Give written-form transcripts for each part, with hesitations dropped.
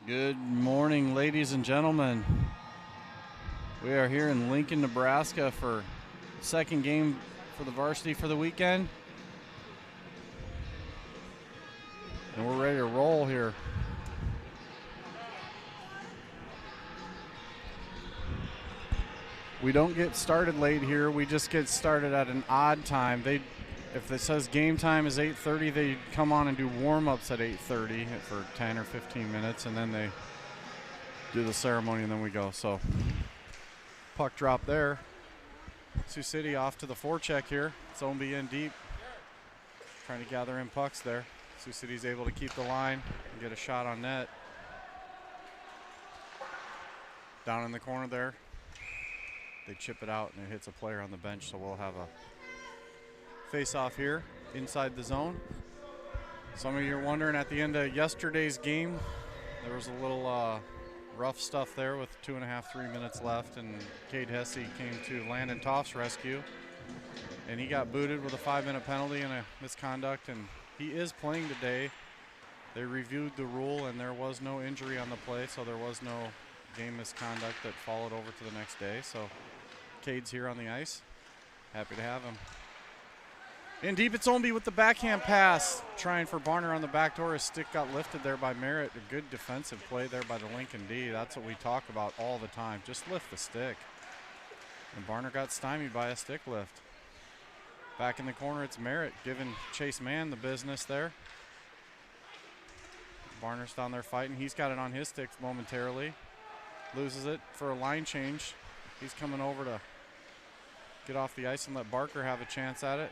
Good morning, ladies and gentlemen. We are here in Lincoln, Nebraska for the second game for the Varsity for the weekend. And we're ready to roll here. We don't get started late here. We just get started at an odd time. If it says game time is 8:30, they come on and do warm-ups at 8:30 for 10 or 15 minutes, and then they do the ceremony, and then we go. So puck drop there. Sioux City off to the forecheck here. Zone B in deep. Trying to gather in pucks there. Sioux City's able to keep the line and get a shot on net. Down in the corner there. They chip it out and it hits a player on the bench, so we'll have a face-off here inside the zone. Some of you are wondering, at the end of yesterday's game, there was a little rough stuff there with 2.5, 3 minutes left, and Cade Hesse came to Landon Toff's rescue, and he got booted with a 5-minute penalty and a misconduct, and he is playing today. They reviewed the rule, and there was no injury on the play, so there was no game misconduct that followed over to the next day. So Cade's here on the ice. Happy to have him. In deep, it's Omby with the backhand pass. Trying for Barner on the back door. His stick got lifted there by Merritt. A good defensive play there by the Lincoln D. That's what we talk about all the time. Just lift the stick. And Barner got stymied by a stick lift. Back in the corner, it's Merritt giving Chase Mann the business there. Barner's down there fighting. He's got it on his stick momentarily. Loses it for a line change. He's coming over to get off the ice and let Barker have a chance at it.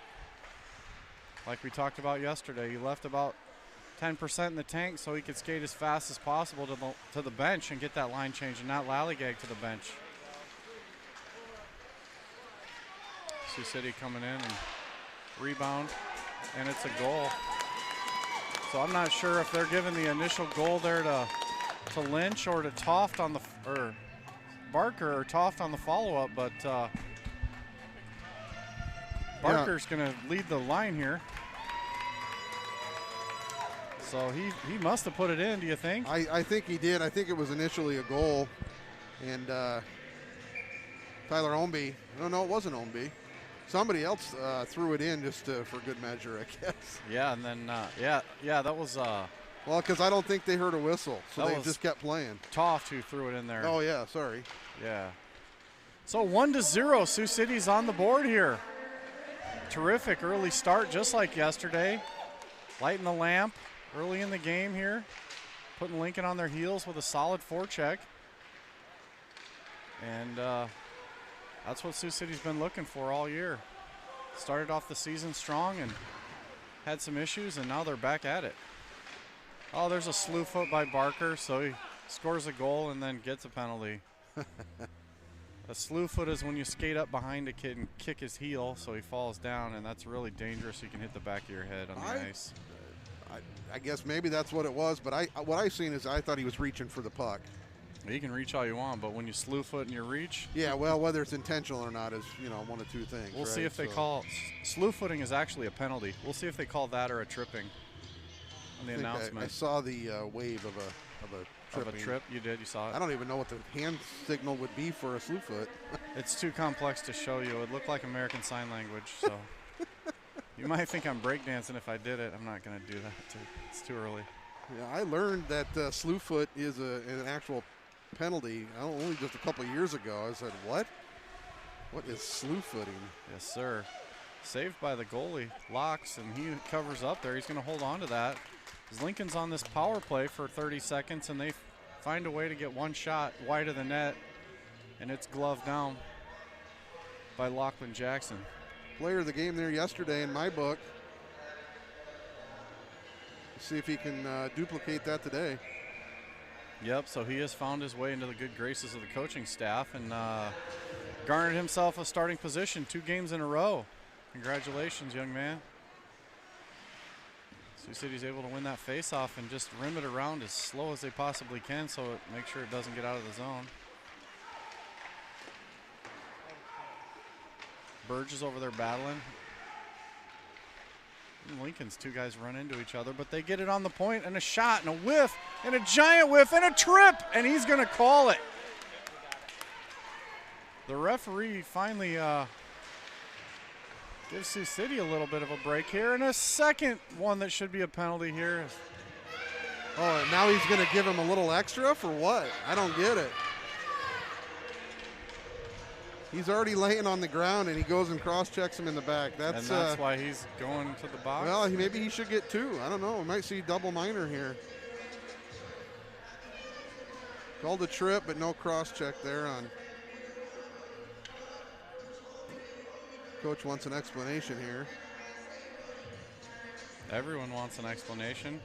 Like we talked about yesterday, he left about 10% in the tank so he could skate as fast as possible to the bench and get that line change and not lollygag to the bench. Sioux City coming in and rebound, and it's a goal. So I'm not sure if they're giving the initial goal there to Lynch or to Toft on the or Barker or Toft on the follow-up, but Barker's going to lead the line here. So he must have put it in, do you think? I think he did. I think it was initially a goal. And Tyler Omby, no, it wasn't Omby. Somebody else threw it in just for good measure, I guess. Yeah, and then, that was well, because I don't think they heard a whistle, so they just kept playing. Toft who threw it in there. Oh, yeah, sorry. Yeah. So 1-0, Sioux City's on the board here. Terrific early start, just like yesterday. Lighting the lamp early in the game here. Putting Lincoln on their heels with a solid forecheck. And that's what Sioux City's been looking for all year. Started off the season strong and had some issues, and now they're back at it. Oh, there's a slew foot by Barker, so he scores a goal and then gets a penalty. A slew foot is when you skate up behind a kid and kick his heel so he falls down, and that's really dangerous. You can hit the back of your head on the ice. I guess maybe that's what it was, but what I seen is I thought he was reaching for the puck. You can reach all you want, but when you slew foot in your reach. Yeah, well, whether it's intentional or not is, one of two things. We'll see if they call slew footing is actually a penalty. We'll see if they call that or a tripping on the announcement. I saw the wave of a tripping. Of a trip, you did, you saw it. I don't even know what the hand signal would be for a slew foot. It's too complex to show you. It looked like American Sign Language, so you might think I'm breakdancing if I did it. I'm not going to do that. It's too early. Yeah, I learned that slew foot is an actual penalty only just a couple of years ago. I said, what? What is slew footing? Yes, sir. Saved by the goalie, Locks, and he covers up there. He's going to hold on to that. As Lincoln's on this power play for 30 seconds, and they find a way to get one shot wide of the net, and it's gloved down by Lachlan Jackson. Player of the game there yesterday in my book. See if he can duplicate that today. Yep, so he has found his way into the good graces of the coaching staff and garnered himself a starting position 2 games in a row. Congratulations, young man. Sioux City's able to win that face-off and just rim it around as slow as they possibly can so make sure it doesn't get out of the zone. Burge is over there battling. Lincoln's two guys run into each other, but they get it on the point, and a shot and a whiff and a giant whiff and a trip, and he's going to call it. The referee finally gives Sioux City a little bit of a break here, and a second one that should be a penalty here. Oh, and now he's going to give him a little extra for what? I don't get it. He's already laying on the ground, and he goes and cross-checks him in the back. That's why he's going to the box. Well, maybe he should get two. I don't know. We might see double minor here. Called a trip, but no cross-check there on. Coach wants an explanation here. Everyone wants an explanation.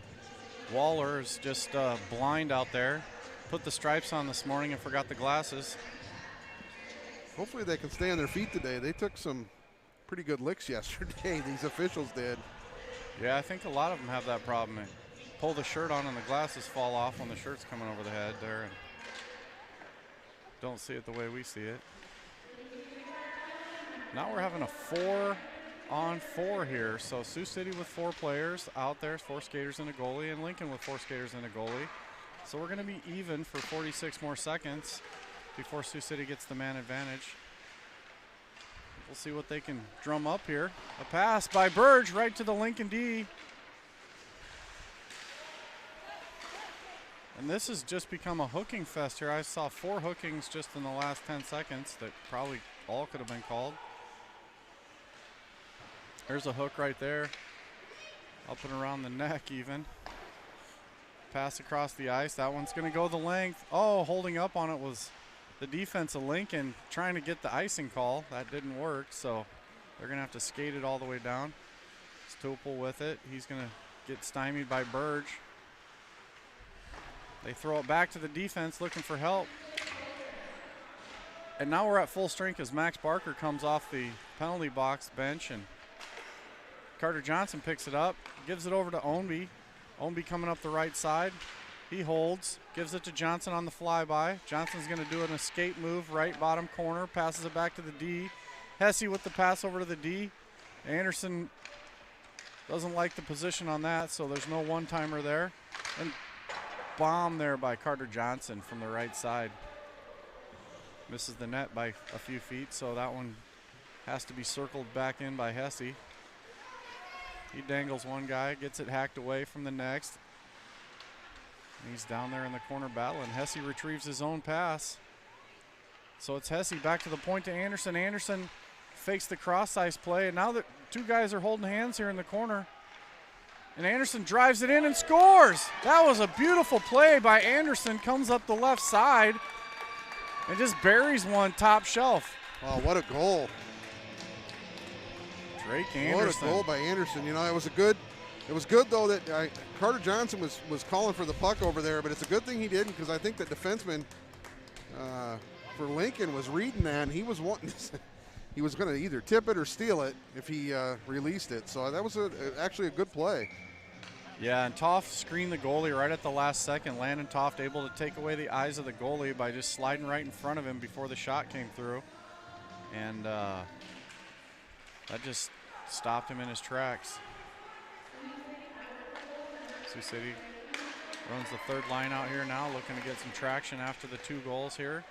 Waller is just blind out there. Put the stripes on this morning and forgot the glasses. Hopefully they can stay on their feet today. They took some pretty good licks yesterday, these officials did. Yeah, I think a lot of them have that problem. They pull the shirt on and the glasses fall off when the shirt's coming over the head there, and don't see it the way we see it. Now we're having a 4-on-4 here. So Sioux City with 4 players out there, 4 skaters and a goalie, and Lincoln with 4 skaters and a goalie. So we're going to be even for 46 more seconds before Sioux City gets the man advantage. We'll see what they can drum up here. A pass by Burge right to the Lincoln D. And this has just become a hooking fest here. I saw 4 hookings just in the last 10 seconds that probably all could have been called. There's a hook right there. Up and around the neck even. Pass across the ice. That one's going to go the length. Oh, holding up on it was the defense of Lincoln trying to get the icing call. That didn't work, so they're going to have to skate it all the way down. Stupel with it. He's going to get stymied by Burge. They throw it back to the defense looking for help. And now we're at full strength as Max Barker comes off the penalty box bench, and Carter Johnson picks it up, gives it over to Ownby. Ownby coming up the right side. He holds, gives it to Johnson on the flyby. Johnson's going to do an escape move, right bottom corner, passes it back to the D. Hesse with the pass over to the D. Anderson doesn't like the position on that, so there's no one-timer there. And bomb there by Carter Johnson from the right side. Misses the net by a few feet, so that one has to be circled back in by Hesse. He dangles one guy, gets it hacked away from the next. He's down there in the corner battling. Hesse retrieves his own pass. So it's Hesse back to the point to Anderson. Anderson fakes the cross-ice play, and now that 2 guys are holding hands here in the corner. And Anderson drives it in and scores. That was a beautiful play by Anderson. Comes up the left side and just buries one top shelf. Oh, what a goal. Drake Anderson. What a goal by Anderson. You know, it was good though that Carter Johnson was calling for the puck over there, but it's a good thing he didn't, because I think the defenseman for Lincoln was reading that, and he was wanting he was going to either tip it or steal it if he released it. So that was actually a good play. Yeah, and Toft screened the goalie right at the last second. Landon Toft able to take away the eyes of the goalie by just sliding right in front of him before the shot came through. And that just stopped him in his tracks. Sioux City runs the third line out here now, looking to get some traction after the 2 goals here.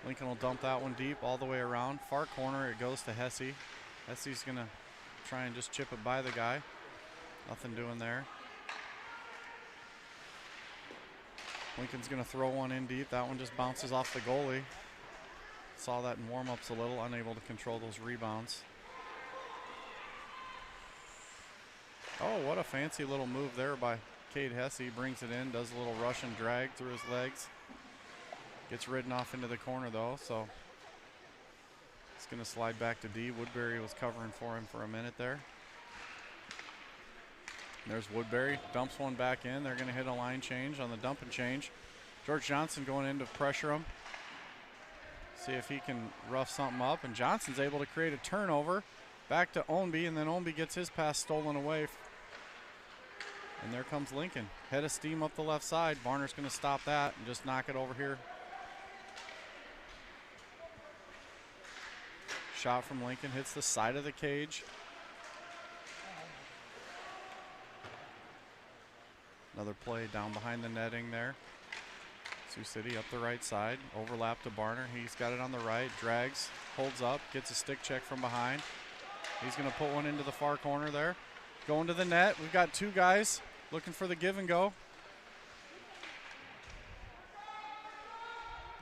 Lincoln will dump that one deep all the way around. Far corner, it goes to Hesse. Hesse's going to try and just chip it by the guy. Nothing doing there. Lincoln's going to throw one in deep. That one just bounces off the goalie. Saw that in warm-ups a little, unable to control those rebounds. Oh, what a fancy little move there by Cade Hesse. Brings it in, does a little Russian drag through his legs. Gets ridden off into the corner though, so it's going to slide back to D. Woodbury was covering for him for a minute there. There's Woodbury, dumps one back in. They're going to hit a line change on the dump and change. George Johnson going in to pressure him. See if he can rough something up, and Johnson's able to create a turnover. Back to Ownby, and then Ownby gets his pass stolen away. And there comes Lincoln. Head of steam up the left side. Varner's going to stop that and just knock it over here. shot from Lincoln hits the side of the cage. Another play down behind the netting there. Sioux City up the right side, overlap to Barner. He's got it on the right, drags, holds up, gets a stick check from behind. He's going to put one into the far corner there. Going to the net. We've got two guys looking for the give and go.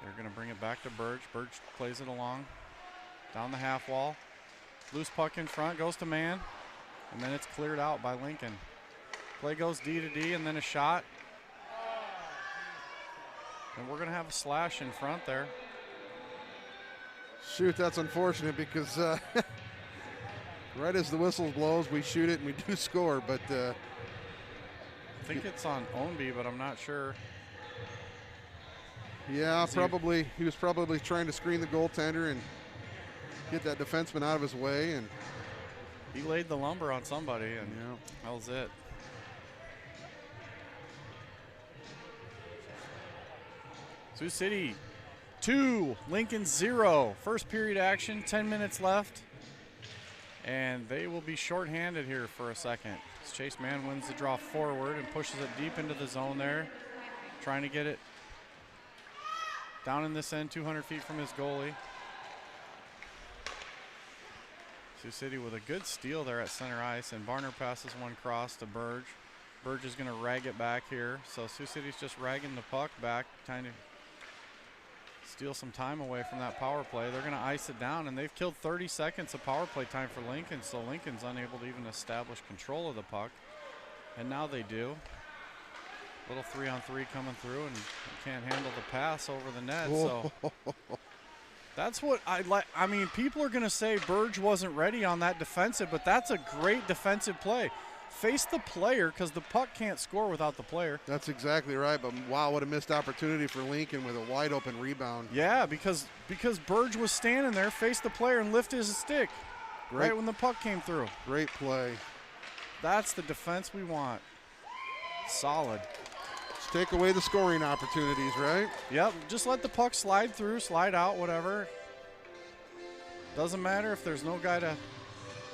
They're going to bring it back to Burge. Burge plays it along down the half wall. Loose puck in front, goes to man, and then it's cleared out by Lincoln. Play goes D to D, and then a shot. And we're going to have a slash in front there. Shoot, that's unfortunate because right as the whistle blows, we shoot it and we do score. But I think it's on Ownby, but I'm not sure. Yeah, probably. He was probably trying to screen the goaltender and get that defenseman out of his way. And he laid the lumber on somebody, and that was it. Sioux City 2, Lincoln 0. First period action, 10 minutes left. And they will be shorthanded here for a second. As Chase Mann wins the draw forward and pushes it deep into the zone there. Trying to get it down in this end, 200 feet from his goalie. Sioux City with a good steal there at center ice, and Barner passes one cross to Burge. Burge is going to rag it back here. So Sioux City's just ragging the puck back, trying to steal some time away from that power play. They're going to ice it down, and they've killed 30 seconds of power play time for Lincoln, so Lincoln's unable to even establish control of the puck. And now they do. Little 3-on-3 coming through, and can't handle the pass over the net. So that's what I like. I mean, people are going to say Burge wasn't ready on that defensive, but that's a great defensive play. Face the player, because the puck can't score without the player. That's exactly right. But wow, what a missed opportunity for Lincoln with a wide open rebound. Yeah, because Burge was standing there, faced the player, and lifted his stick right when the puck came through. Great play. That's the defense we want. Solid. Let's take away the scoring opportunities, right? Yep, just let the puck slide through, slide out, whatever. Doesn't matter if there's no guy to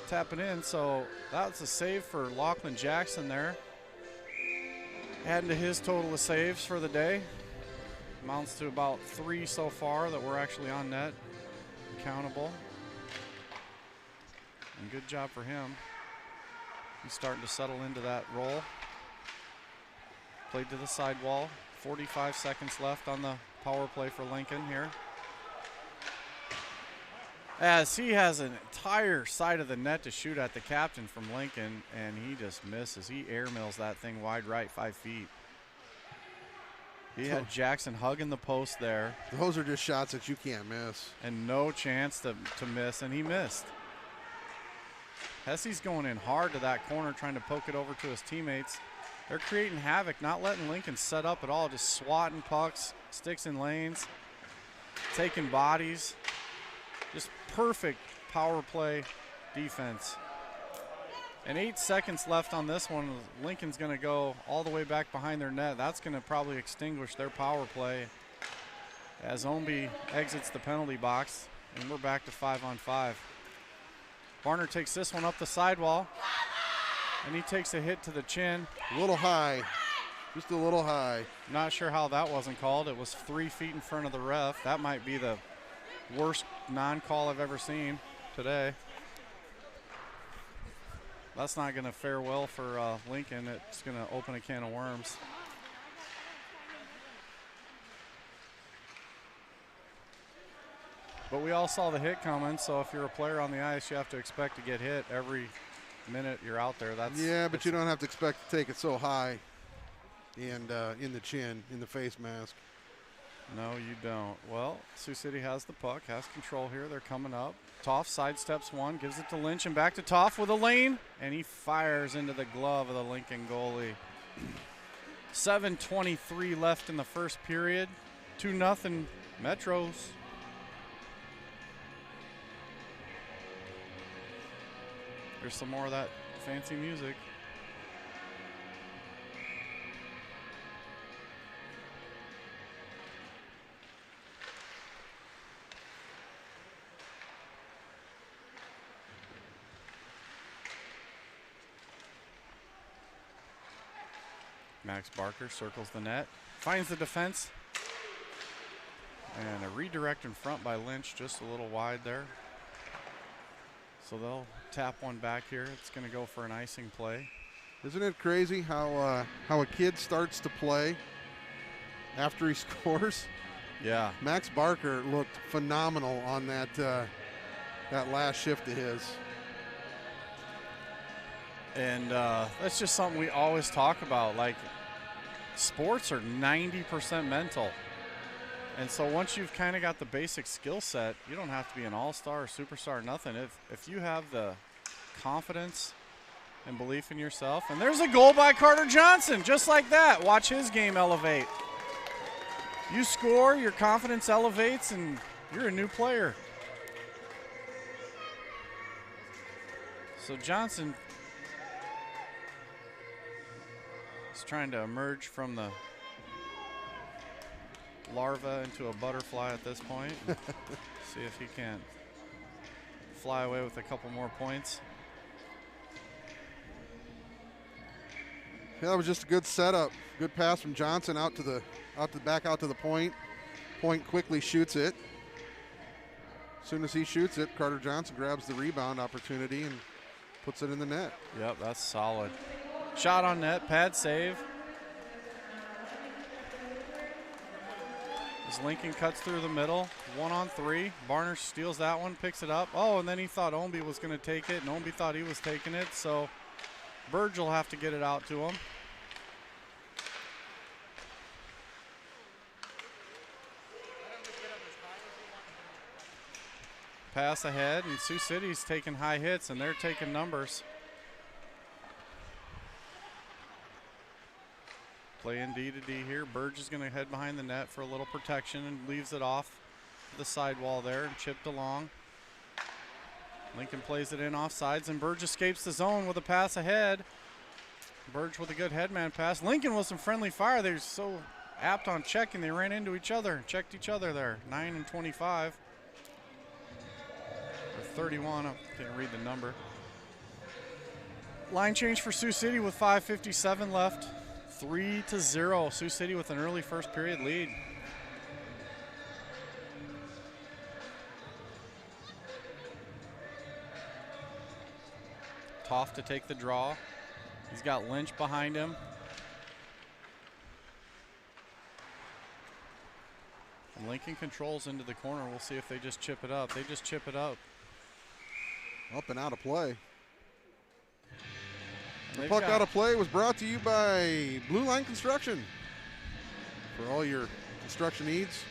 tap it in. So that's a save for Lachlan Jackson there. Adding to his total of saves for the day. Amounts to about 3 so far that were actually on net, countable. And good job for him. He's starting to settle into that role. Played to the sidewall. 45 seconds left on the power play for Lincoln here. As he has an entire side of the net to shoot at, the captain from Lincoln, and he just misses. He air mills that thing wide right 5 feet. He had Jackson hugging the post there. Those are just shots that you can't miss. And no chance to miss, and he missed. Hesse's going in hard to that corner, trying to poke it over to his teammates. They're creating havoc, not letting Lincoln set up at all, just swatting pucks, sticks in lanes, taking bodies. Just perfect power play defense. And 8 seconds left on this one. Lincoln's going to go all the way back behind their net. That's going to probably extinguish their power play as Ownby exits the penalty box, and we're back to 5-on-5. Barner takes this one up the sidewall, and he takes a hit to the chin. A little high, just a little high. Not sure how that wasn't called. It was 3 feet in front of the ref. That might be the worst non-call I've ever seen today. That's not going to fare well for Lincoln. It's going to open a can of worms. But we all saw the hit coming, so if you're a player on the ice, you have to expect to get hit every minute you're out there. But you don't have to expect to take it so high and in the chin, in the face mask. No, you don't. Well, Sioux City has the puck, has control here. They're coming up. Toff sidesteps one, gives it to Lynch, and back to Toff with a lane, and he fires into the glove of the Lincoln goalie. 7:23 left in the first period. 2-0 Metros. There's some more of that fancy music. Max Barker circles the net, finds the defense, and a redirect in front by Lynch, just a little wide there. So they'll tap one back here. It's going to go for an icing play. Isn't it crazy how a kid starts to play after he scores? Yeah. Max Barker looked phenomenal on that last shift of his. And that's just something we always talk about. Like, sports are 90% mental. And so once you've kind of got the basic skill set, you don't have to be an all-star or superstar or nothing. If you have the confidence and belief in yourself. And there's a goal by Carter Johnson, just like that. Watch his game elevate. You score, your confidence elevates, and you're a new player. So Johnson is trying to emerge from the larva into a butterfly at this point. See if he can fly away with a couple more points. Yeah, that was just a good setup. Good pass from Johnson out to the point. Point quickly shoots it. As soon as he shoots it, Carter Johnson grabs the rebound opportunity and puts it in the net. Yep, that's solid. Shot on net, pad save. As Lincoln cuts through the middle, 1-on-3. Barner steals that one, picks it up. Oh, and then he thought Omby was going to take it, and Omby thought he was taking it, so Burge will have to get it out to him. Pass ahead, and Sioux City's taking high hits, and they're taking numbers. Play in D to D here. Burge is going to head behind the net for a little protection and leaves it off the sidewall there and chipped along. Lincoln plays it in off sides, and Burge escapes the zone with a pass ahead. Burge with a good headman pass. Lincoln with some friendly fire. They're so apt on checking. They ran into each other, checked each other there. 9 and 25. Or 31, I can't read the number. Line change for Sioux City with 5:57 left. 3-0. Sioux City with an early first period lead. Toff to take the draw. He's got Lynch behind him. And Lincoln controls into the corner. We'll see if they just chip it up. They just chip it up. Up and out of play. The They've puck got out of play was brought to you by Blue Line Construction. For all your construction needs,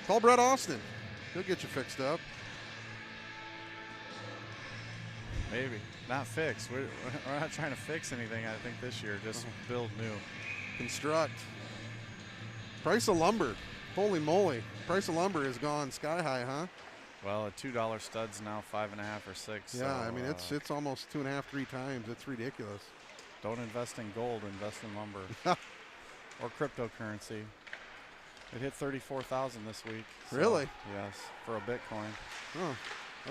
call Brett Austin. He'll get you fixed up. Maybe. Not fix. We're not trying to fix anything, I think, this year. Just build new. Construct. Price of lumber. Holy moly. Price of lumber has gone sky high, huh? Well, a $2 stud's now 5.5 or 6. Yeah, so, I mean, it's almost 2.5, 3 times. It's ridiculous. Don't invest in gold, invest in lumber. Or cryptocurrency. It hit 34,000 this week. So, really? Yes, for a Bitcoin. Oh,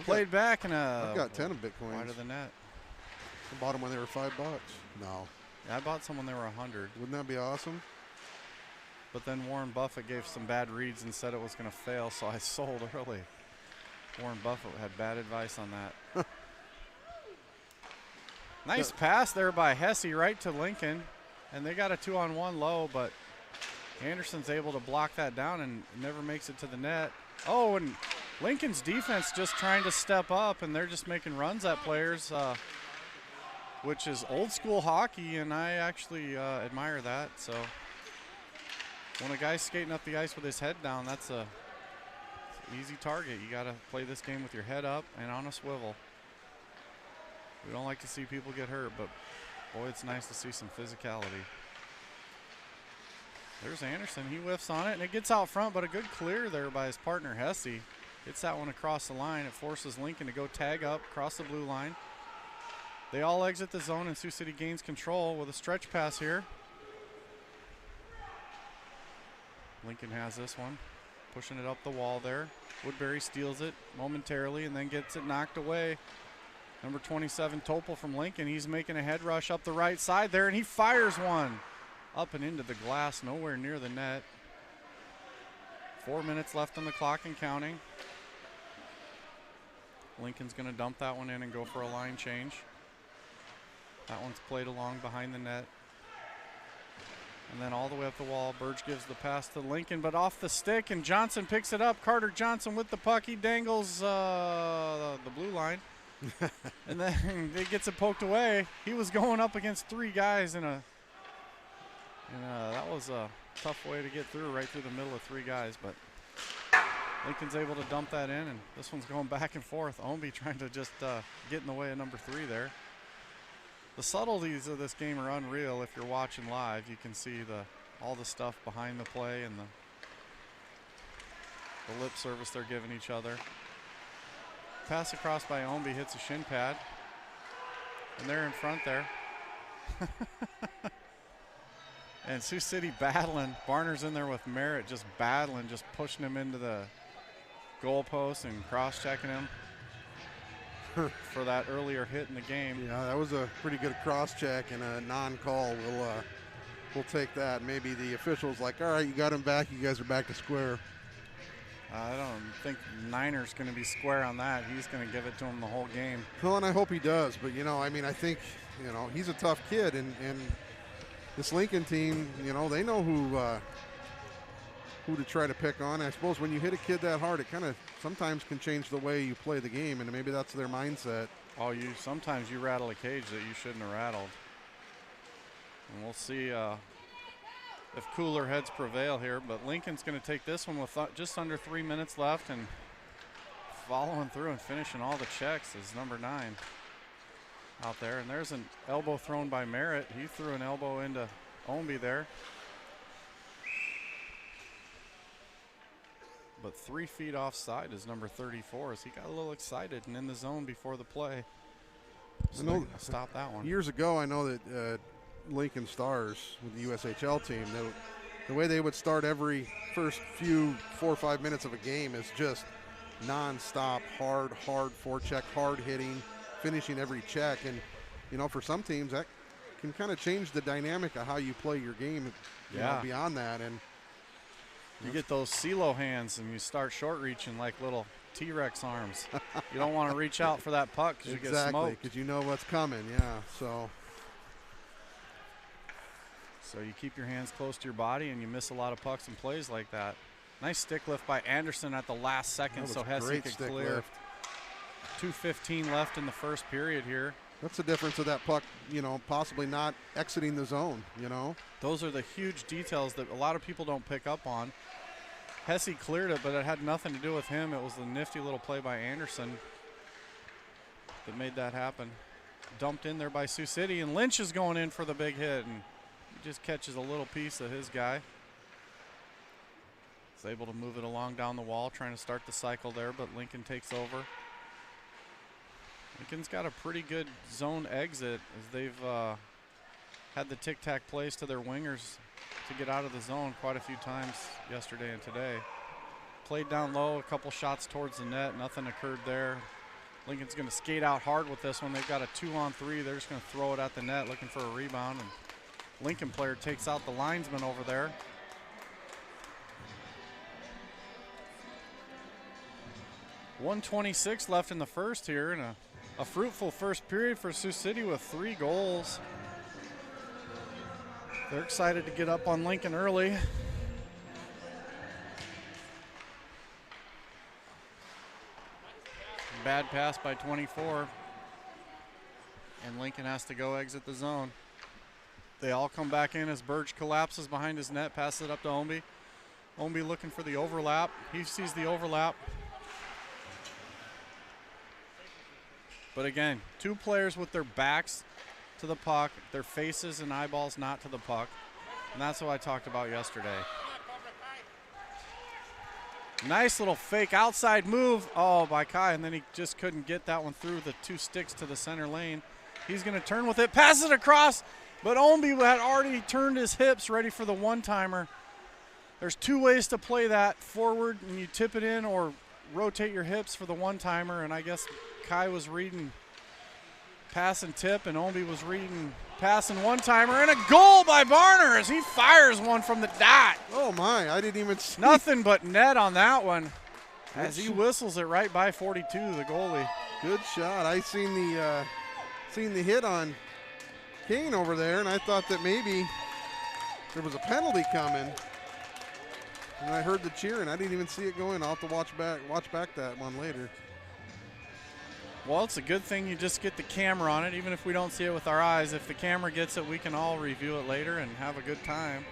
Played back in a I've got 10 of Bitcoins. wide of the net. I bought them when they were $5. No. Yeah, I bought some when they were 100. Wouldn't that be awesome? But then Warren Buffett gave some bad reads and said it was going to fail, so I sold early. Warren Buffett had bad advice on that. Nice pass there by Hesse right to Lincoln. And they got a 2-on-1 low, but Anderson's able to block that down and never makes it to the net. Oh, and Lincoln's defense just trying to step up, and they're just making runs at players, which is old school hockey, and I actually admire that. So when a guy's skating up the ice with his head down, that's a easy target. You got to play this game with your head up and on a swivel. We don't like to see people get hurt, but boy, it's nice to see some physicality. There's Anderson. He whiffs on it, and it gets out front, but a good clear there by his partner, Hesse. Hits that one across the line. It forces Lincoln to go tag up across the blue line. They all exit the zone, and Sioux City gains control with a stretch pass here. Lincoln has this one. Pushing it up the wall there. Woodbury steals it momentarily and then gets it knocked away. Number 27, Topel from Lincoln. He's making a head rush up the right side there, and he fires one. up and into the glass, nowhere near the net. 4 minutes left on the clock and counting. Lincoln's going to dump that one in and go for a line change. That one's played along behind the net. And then all the way up the wall, Burge gives the pass to Lincoln, but off the stick, and Johnson picks it up. Carter Johnson with the puck. He dangles the blue line. And then he gets it poked away. He was going up against 3 guys that was a tough way to get through, right through the middle of 3 guys, but Lincoln's able to dump that in, and this one's going back and forth. Ownby trying to just get in the way of number 3 there. The subtleties of this game are unreal. If you're watching live, you can see all the stuff behind the play and the lip service they're giving each other. Pass across by Ownby, hits a shin pad, and they're in front there. And Sioux City battling. Barner's in there with Merritt, just battling, just pushing him into the goalpost and cross-checking him for that earlier hit in the game. Yeah, that was a pretty good cross-check and a non-call. We'll take that. Maybe the official's like, all right, you got him back. You guys are back to square. I don't think Niner's going to be square on that. He's going to give it to him the whole game. Well, and I hope he does. But, I mean, I think, he's a tough kid. And this Lincoln team, they know who to try to pick on. I suppose when you hit a kid that hard, it kind of sometimes can change the way you play the game, and maybe that's their mindset. Oh, sometimes you rattle a cage that you shouldn't have rattled. And we'll see if cooler heads prevail here, but Lincoln's going to take this one with just under 3 minutes left, and following through and finishing all the checks is number 9 out there. And there's an elbow thrown by Merritt. He threw an elbow into Ownby there. But 3 feet offside is number 34 as he got a little excited and in the zone before the play. So stop that one. Years ago, I know that Lincoln Stars with the USHL team, the way they would start every first 4 or 5 minutes of a game is just non-stop, hard forecheck, hard hitting, finishing every check. And, for some teams, that can kind of change the dynamic of how you play your game beyond that. And you get those CeeLo hands and you start short reaching like little T-Rex arms. You don't want to reach out for that puck because you get smoked. Exactly, because you know what's coming, yeah. So you keep your hands close to your body and you miss a lot of pucks and plays like that. Nice stick lift by Anderson at the last second so Hesse could clear. 2:15 left in the first period here. That's the difference of that puck, possibly not exiting the zone, Those are the huge details that a lot of people don't pick up on. Hesse cleared it, but it had nothing to do with him. It was the nifty little play by Anderson that made that happen. Dumped in there by Sioux City, and Lynch is going in for the big hit, and he just catches a little piece of his guy. He's able to move it along down the wall, trying to start the cycle there, but Lincoln takes over. Lincoln's got a pretty good zone exit as they've had the tic-tac plays to their wingers to get out of the zone quite a few times yesterday and today. Played down low, a couple shots towards the net, nothing occurred there. Lincoln's going to skate out hard with this one. They've got a 2-on-3. They're just going to throw it at the net looking for a rebound, and Lincoln player takes out the linesman over there. .126 left in the first here, and a fruitful first period for Sioux City with 3 goals. They're excited to get up on Lincoln early. Bad pass by 24. And Lincoln has to go exit the zone. They all come back in as Burge collapses behind his net, passes it up to Ownby. Ownby looking for the overlap. He sees the overlap. But again, 2 players with their backs to the puck, their faces and eyeballs not to the puck. And that's what I talked about yesterday. Nice little fake outside move. Oh, by Kai, and then he just couldn't get that one through the 2 sticks to the center lane. He's going to turn with it, pass it across, but Ownby had already turned his hips ready for the one-timer. There's 2 ways to play that: forward and you tip it in, or rotate your hips for the one-timer, and I guess Kai was reading pass and tip, and Ownby was reading Passing one-timer and a goal by Barner as he fires one from the dot. Oh, my. I didn't even see. Nothing but net on that one as he whistles it right by 42, the goalie. Good shot. I seen the hit on Kane over there, and I thought that maybe there was a penalty coming. And I heard the cheering. I didn't even see it going. I'll have to watch back that one later. Well, it's a good thing you just get the camera on it, even if we don't see it with our eyes. If the camera gets it, we can all review it later and have a good time.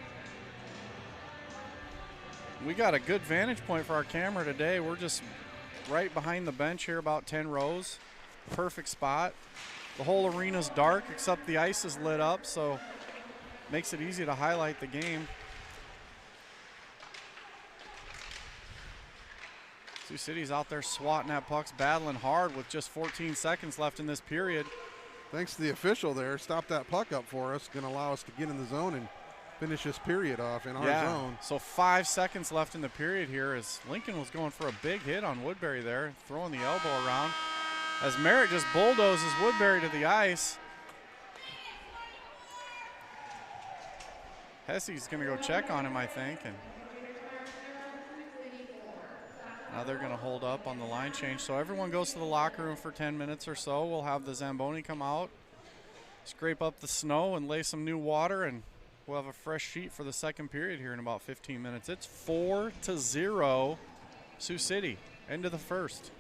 We got a good vantage point for our camera today. We're just right behind the bench here, about 10 rows. Perfect spot. The whole arena's dark except the ice is lit up, so makes it easy to highlight the game. Sioux City's out there swatting at pucks, battling hard with just 14 seconds left in this period. Thanks to the official there, stop that puck up for us. Going to allow us to get in the zone and finish this period off in our zone. So 5 seconds left in the period here as Lincoln was going for a big hit on Woodbury there, throwing the elbow around. As Merritt just bulldozes Woodbury to the ice. Hesse's going to go check on him, I think. And now they're going to hold up on the line change. So everyone goes to the locker room for 10 minutes or so. We'll have the Zamboni come out, scrape up the snow and lay some new water, and we'll have a fresh sheet for the second period here in about 15 minutes. It's 4-0 Sioux City. End of the first.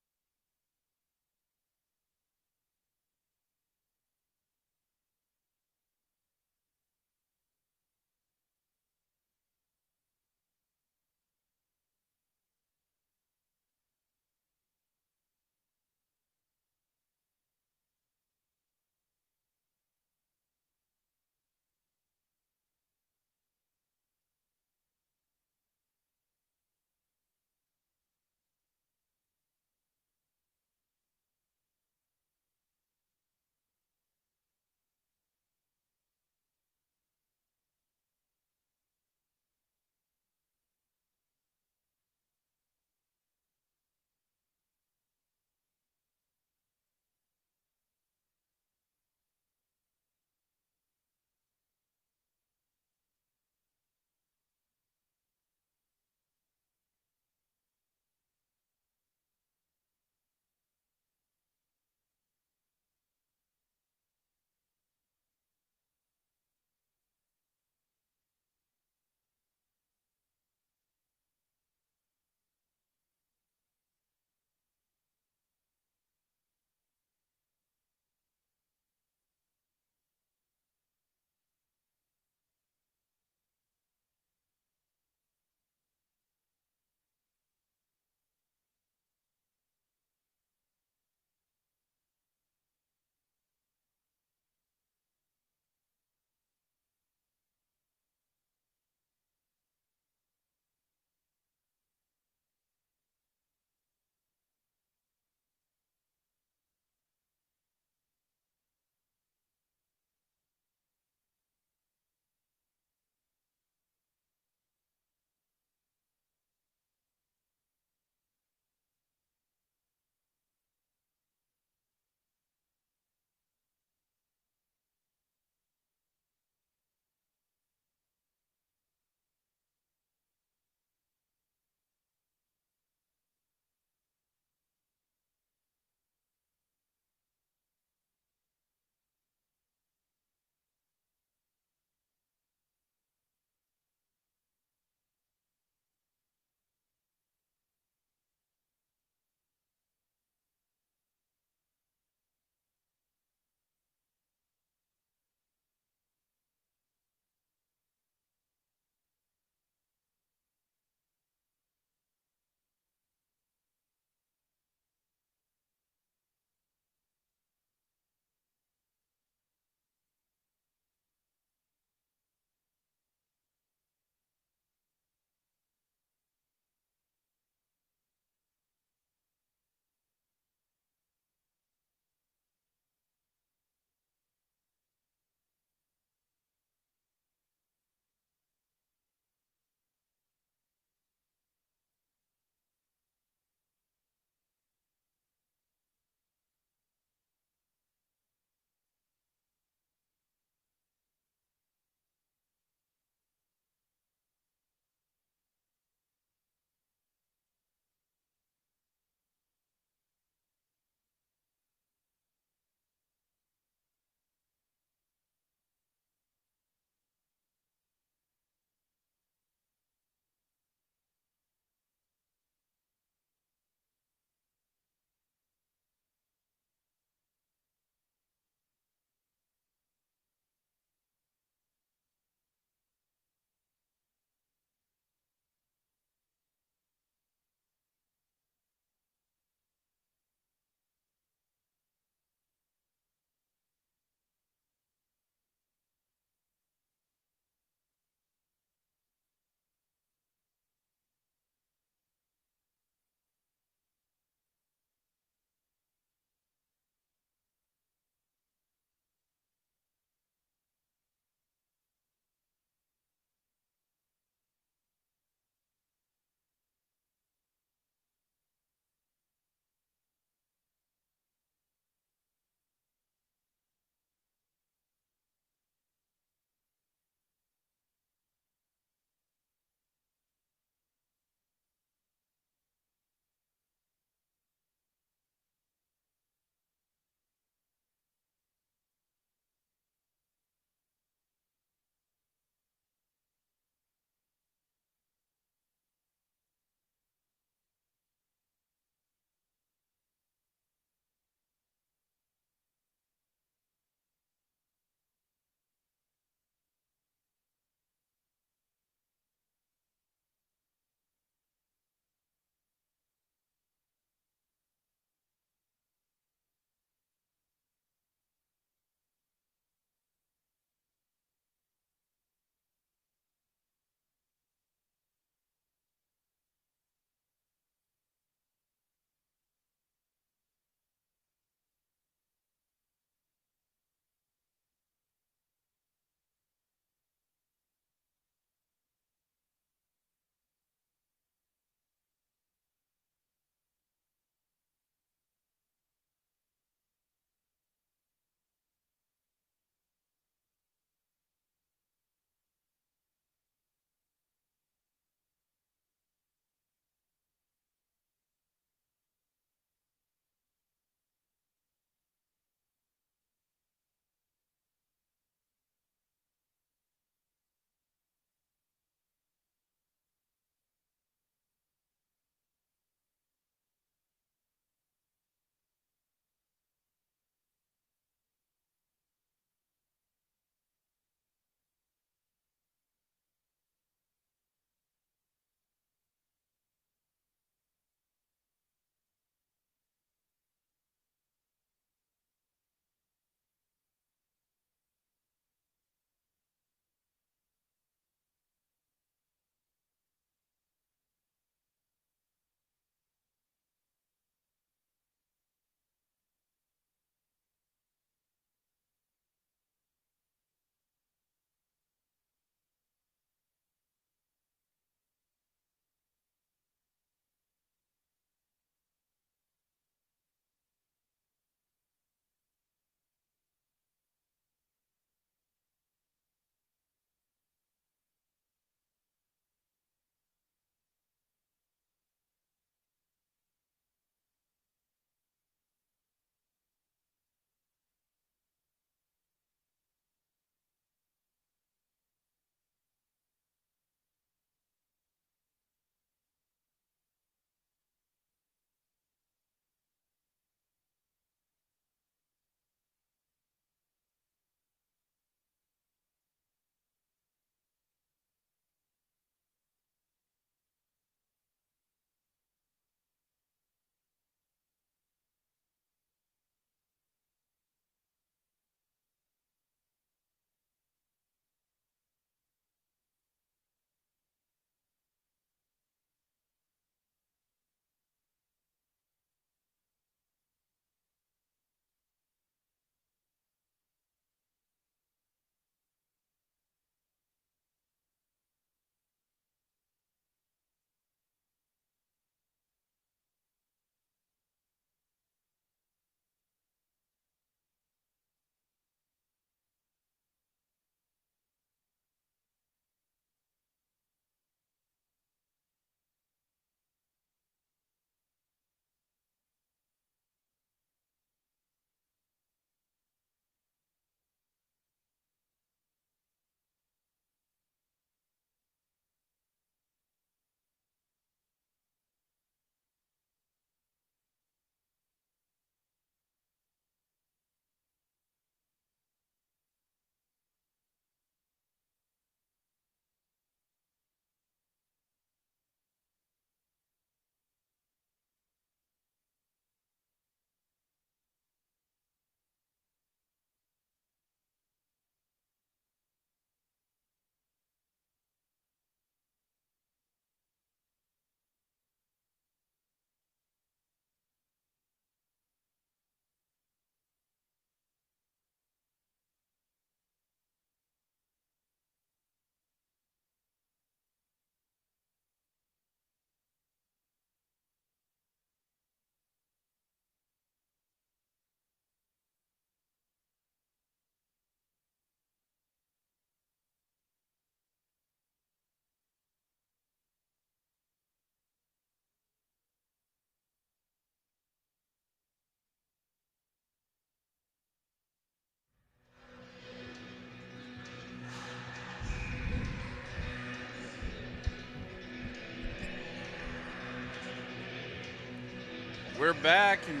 We're back in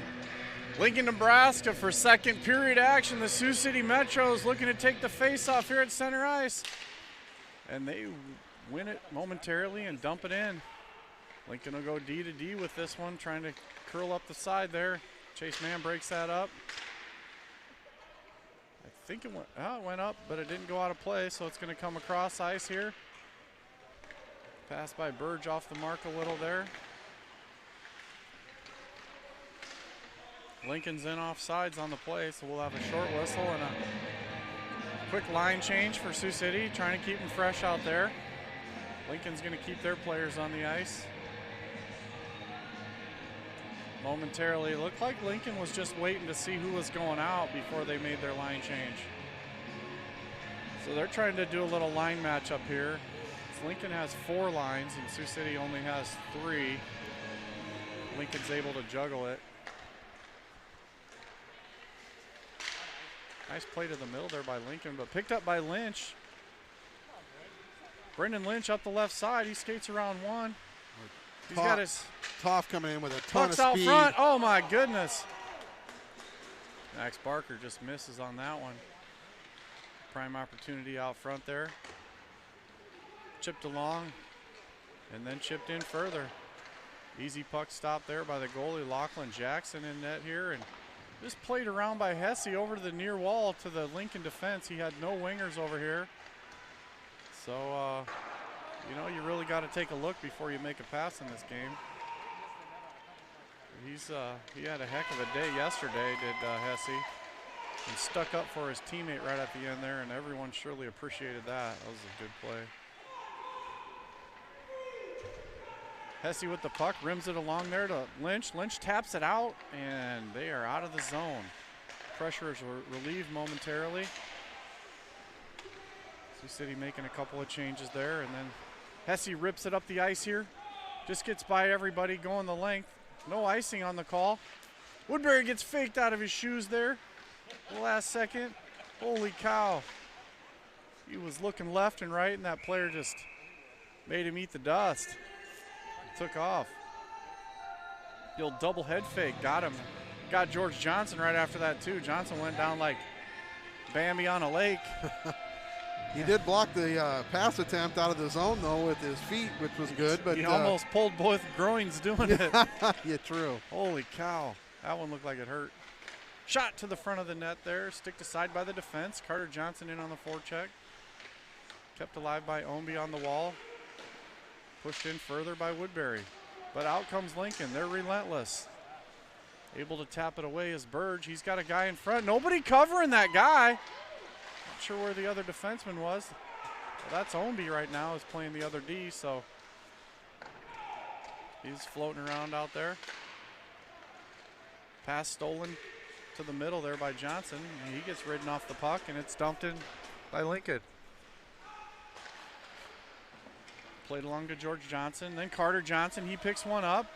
Lincoln, Nebraska for second period action. The Sioux City Metro is looking to take the face-off here at center ice. And they win it momentarily and dump it in. Lincoln will go D to D with this one, trying to curl up the side there. Chase Mann breaks that up. I think it went up, but it didn't go out of play, so it's going to come across ice here. Pass by Burge off the mark a little there. Lincoln's in off sides on the play, so we'll have a short whistle and a quick line change for Sioux City, trying to keep them fresh out there. Lincoln's going to keep their players on the ice. Momentarily, it looked like Lincoln was just waiting to see who was going out before they made their line change. So they're trying to do a little line matchup here. Lincoln has 4 lines and Sioux City only has 3. Lincoln's able to juggle it. Nice play to the middle there by Lincoln, but picked up by Lynch. Brendan Lynch up the left side. He skates around one. He's got his Toff coming in with a ton of out speed. front. Oh my goodness. Max Barker just misses on that one. Prime opportunity out front there. Chipped along and then chipped in further. Easy puck stop there by the goalie Lachlan Jackson in net here, and just played around by Hesse over to the near wall to the Lincoln defense. He had no wingers over here. So, you know, you really got to take a look before you make a pass in this game. He had a heck of a day yesterday, did Hesse, and stuck up for his teammate right at the end there, and everyone surely appreciated that. That was a good play. Hesse with the puck, rims it along there to Lynch. Lynch taps it out, and they are out of the zone. Pressure is relieved momentarily. Sioux City making a couple of changes there, and then Hesse rips it up the ice here. Just gets by everybody going the length. No icing on the call. Woodbury gets faked out of his shoes there. The last second. Holy cow. He was looking left and right, and that player just made him eat the dust. Took off. The old double head fake got him. Got George Johnson right after that too. Johnson went down like Bambi on a lake. He did block the pass attempt out of the zone though with his feet, which was good. But he almost pulled both groins doing it. Yeah, true. Holy cow. That one looked like it hurt. Shot to the front of the net there. Sticked aside by the defense. Carter Johnson in on the forecheck. Kept alive by Ownby on the wall. Pushed in further by Woodbury. But out comes Lincoln. They're relentless. Able to tap it away is Burge. He's got a guy in front. Nobody covering that guy. Not sure where the other defenseman was. Well, that's Ownby right now, is playing the other D, so he's floating around out there. Pass stolen to the middle there by Johnson. And he gets ridden off the puck, and it's dumped in by Lincoln. Played along to George Johnson. Then Carter Johnson, he picks one up.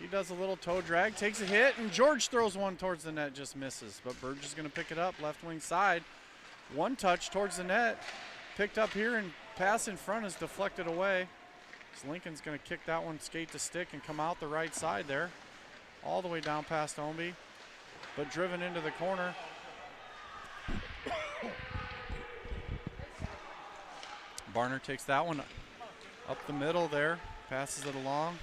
He does a little toe drag, takes a hit, and George throws one towards the net, just misses. But Burge is going to pick it up, left wing side. One touch towards the net. Picked up here, and pass in front is deflected away. So Lincoln's going to kick that one skate to stick and come out the right side there. All the way down past Ownby, but driven into the corner. Barner takes that one up the middle there, passes it along.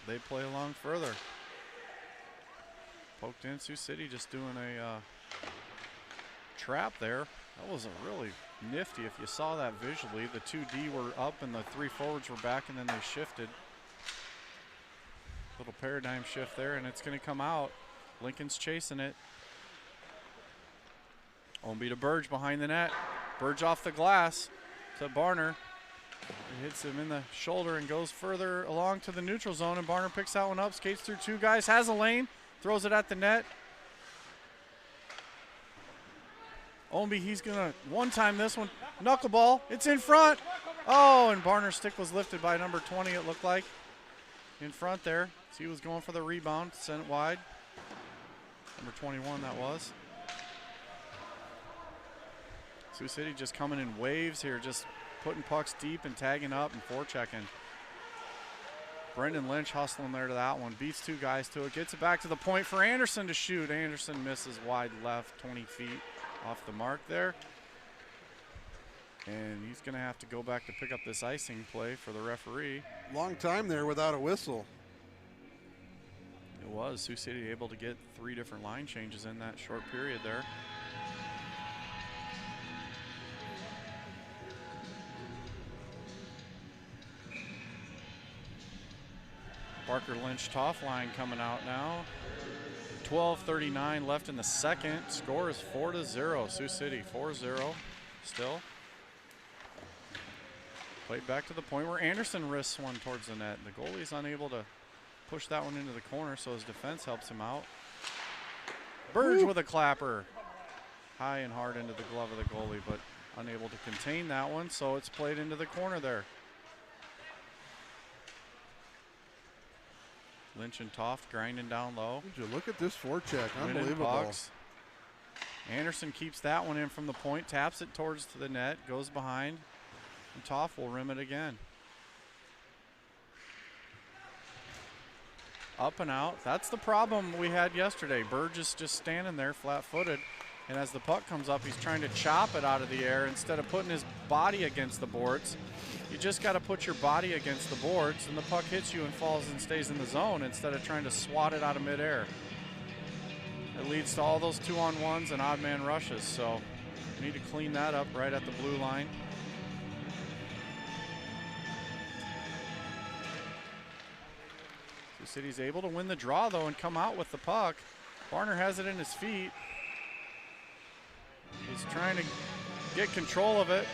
They play along further. Poked in, Sioux City just doing a trap there. That was a really nifty, if you saw that visually. The 2D were up and the 3 forwards were back, and then they shifted. Little paradigm shift there, and it's going to come out. Lincoln's chasing it. Ownby to Burge behind the net. Burge off the glass to Barner. He hits him in the shoulder and goes further along to the neutral zone, and Barner picks that one up, skates through 2 guys, has a lane, throws it at the net. Ownby, he's gonna one-time this one. Knuckleball, it's in front. Oh, and Barner's stick was lifted by number 20, it looked like. In front there. So he was going for the rebound, sent it wide. Number 21 that was. Sioux City just coming in waves here, just putting pucks deep and tagging up and forechecking. Brendan Lynch hustling there to that one. Beats 2 guys to it. Gets it back to the point for Anderson to shoot. Anderson misses wide left, 20 feet off the mark there. And he's going to have to go back to pick up this icing play for the referee. Long time there without a whistle. It was. Sioux City able to get 3 different line changes in that short period there. Parker Lynch Toff line coming out now. 12:39 left in the second. Score is 4-0. Sioux City 4-0 still. Played back to the point where Anderson risks one towards the net. The goalie's unable to push that one into the corner, so his defense helps him out. Burge with a clapper. High and hard into the glove of the goalie, but unable to contain that one, so it's played into the corner there. Lynch and Toft grinding down low. Would you look at this forecheck? Unbelievable. Pucks. Anderson keeps that one in from the point, taps it towards the net, goes behind, and Toft will rim it again. Up and out. That's the problem we had yesterday. Burge is just standing there flat-footed, and as the puck comes up, he's trying to chop it out of the air instead of putting his body against the boards. You just got to put your body against the boards, and the puck hits you and falls and stays in the zone instead of trying to swat it out of midair. It leads to all those 2-on-1s and odd man rushes, so we need to clean that up right at the blue line. Sioux City's able to win the draw, though, and come out with the puck. Barner has it in his feet. He's trying to get control of it.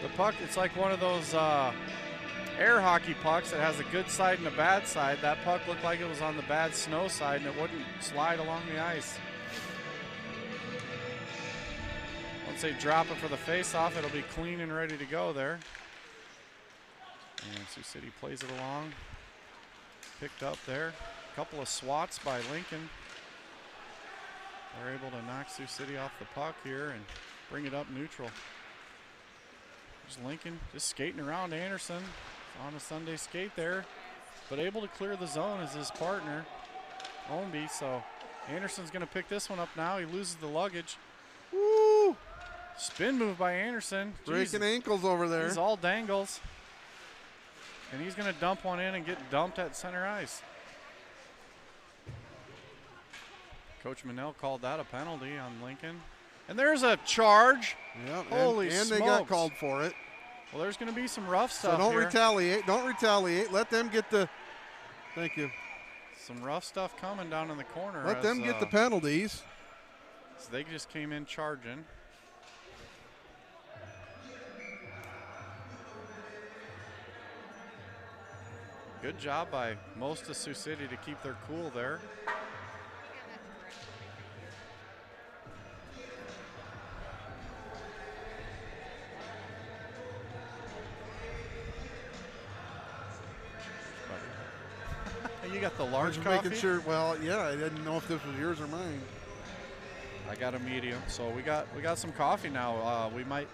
The puck, it's like one of those air hockey pucks that has a good side and a bad side. That puck looked like it was on the bad snow side, and it wouldn't slide along the ice. Once they drop it for the face-off, it'll be clean and ready to go there. And Sioux City plays it along. Picked up there. A couple of swats by Lincoln. They're able to knock Sioux City off the puck here and bring it up neutral. There's Lincoln just skating around Anderson on a Sunday skate there, but able to clear the zone as his partner, Ownby. So Anderson's going to pick this one up now. He loses the luggage. Woo! Spin move by Anderson. Breaking ankles over there. He's all dangles. And he's going to dump one in and get dumped at center ice. Coach Manel called that a penalty on Lincoln. And there's a charge. Yep, Holy and smokes. they got called for it. Well, there's going to be some rough stuff So don't here. retaliate. Don't retaliate. Let them get the – thank you. Some rough stuff coming down in the corner. Let them get the penalties. So they just came in charging. Good job by most of Sioux City to keep their cool there. You got the large coffee? Making sure. Well, yeah, I didn't know if this was yours or mine. I got a medium, so we got some coffee now. We might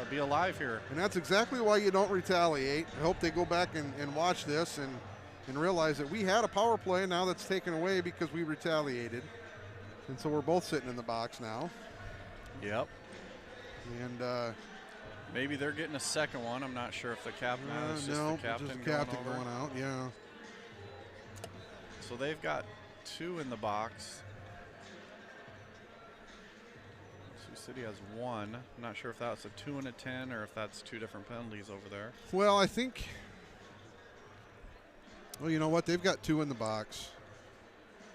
be alive here. And that's exactly why you don't retaliate. I hope they go back and watch this and realize that we had a power play now that's taken away because we retaliated. And so we're both sitting in the box now. Yep. And maybe they're getting a second one. I'm not sure if the captain is just no, the captain, just the captain going out. Yeah. So they've got 2 in the box. Sioux City has 1. I'm not sure if that's a 2 and a 10 or if that's 2 different penalties over there. Well, I think. Well, you know what? They've got 2 in the box.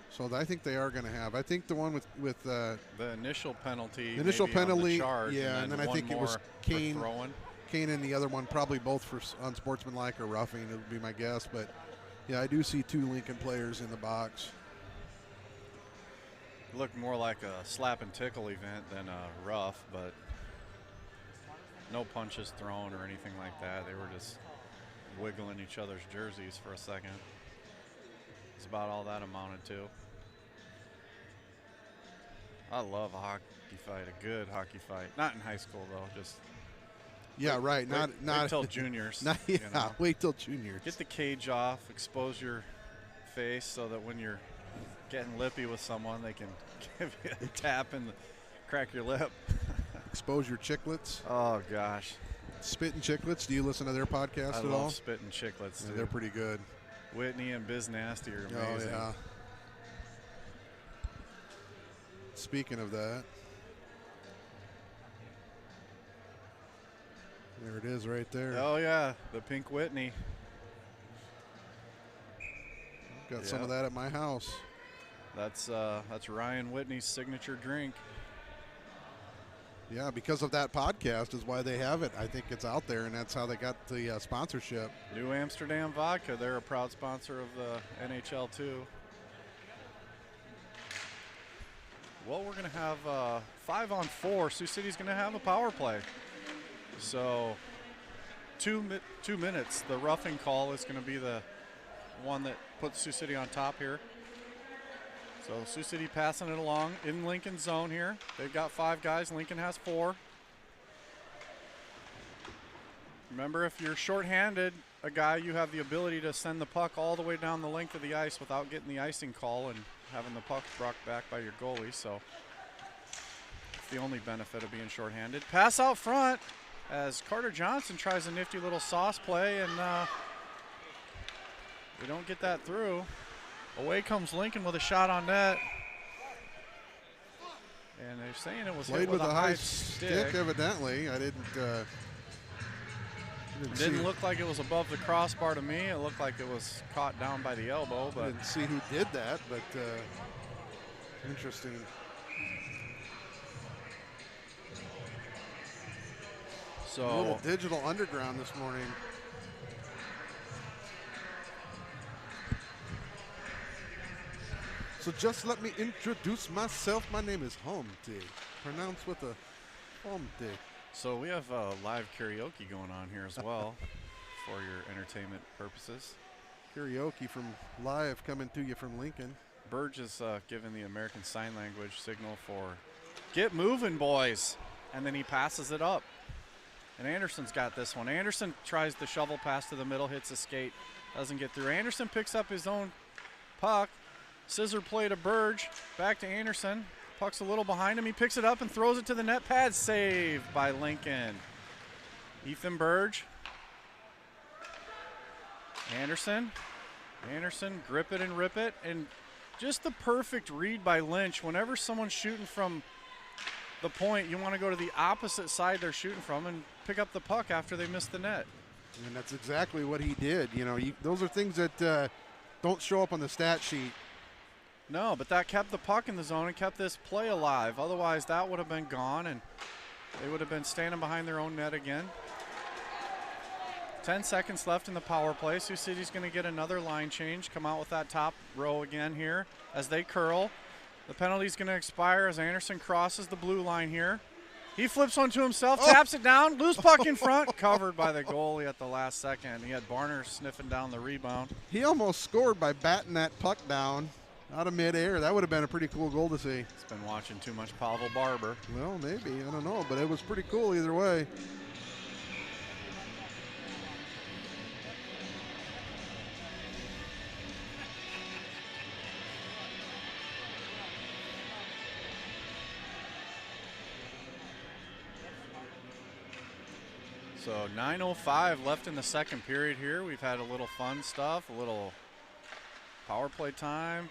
So I think they are going to have. I think the one with the initial penalty. Initial penalty. On the charge, yeah, and then I think it was Kane. Throwing. Kane and the other one, probably both for unsportsmanlike or roughing. It would be my guess, but. Yeah, I do see 2 Lincoln players in the box. Looked more like a slap and tickle event than a rough, but no punches thrown or anything like that. They were just wiggling each other's jerseys for a second. That's about all that amounted to. I love a hockey fight, a good hockey fight. Not in high school, though, just Yeah, right. Not wait till juniors. Not, yeah, wait till juniors. Get the cage off, expose your face so that when you're getting lippy with someone, they can give you a tap and crack your lip. Expose your chiclets. Oh, gosh. Spittin' Chiclets. Do you listen to their podcast at all? I love Spittin' Chiclets, yeah, they're pretty good. Whitney and Biz Nasty are amazing. Oh, yeah. Speaking of that, there it is right there. Oh, yeah, the pink Whitney. Got some of that at my house. That's Ryan Whitney's signature drink. Yeah, because of that podcast is why they have it. I think it's out there, and that's how they got the sponsorship. New Amsterdam Vodka. They're a proud sponsor of the NHL, too. Well, we're going to have 5-on-4. Sioux City's going to have a power play. So 2 minutes. The roughing call is going to be the one that puts Sioux City on top here. So Sioux City passing it along in Lincoln's zone here. They've got 5 guys. Lincoln has 4. Remember, if you're shorthanded, a guy, you have the ability to send the puck all the way down the length of the ice without getting the icing call and having the puck brought back by your goalie. So it's the only benefit of being shorthanded. Pass out front as Carter Johnson tries a nifty little sauce play, and we don't get that through. Away comes Lincoln with a shot on net. And they're saying it was played hit with a high stick, evidently. I didn't didn't look like it was above the crossbar to me. It looked like it was caught down by the elbow. But I didn't see who did that, but interesting. So a little digital underground this morning. So just let me introduce myself. My name is Humpty, pronounced with a Humpty. So we have live karaoke going on here as well for your entertainment purposes. Karaoke from live coming to you from Lincoln. Burge is giving the American Sign Language signal for get moving, boys. And then he passes it up. And Anderson's got this one. Anderson tries the shovel pass to the middle, hits a skate, doesn't get through. Anderson picks up his own puck. Scissor play to Burge, back to Anderson. Puck's a little behind him. He picks it up and throws it to the net pad. Saved by Lincoln. Ethan Burge. Anderson, grip it and rip it. And just the perfect read by Lynch. Whenever someone's shooting from the point, you want to go to the opposite side they're shooting from and pick up the puck after they miss the net. And that's exactly what he did. You know, those are things that don't show up on the stat sheet. No, but that kept the puck in the zone and kept this play alive. Otherwise, that would have been gone, and they would have been standing behind their own net again. 10 seconds left in the power play. Sioux City's going to get another line change, come out with that top row again here as they curl. The penalty's going to expire as Anderson crosses the blue line here. He flips one to himself, taps it down, loose puck in front, covered by the goalie at the last second. He had Barner sniffing down the rebound. He almost scored by batting that puck down out of midair. That would have been a pretty cool goal to see. He's been watching too much Pavel Barber. Well, maybe. I don't know, but it was pretty cool either way. So 9:05 left in the second period here. We've had a little fun stuff, a little power play time,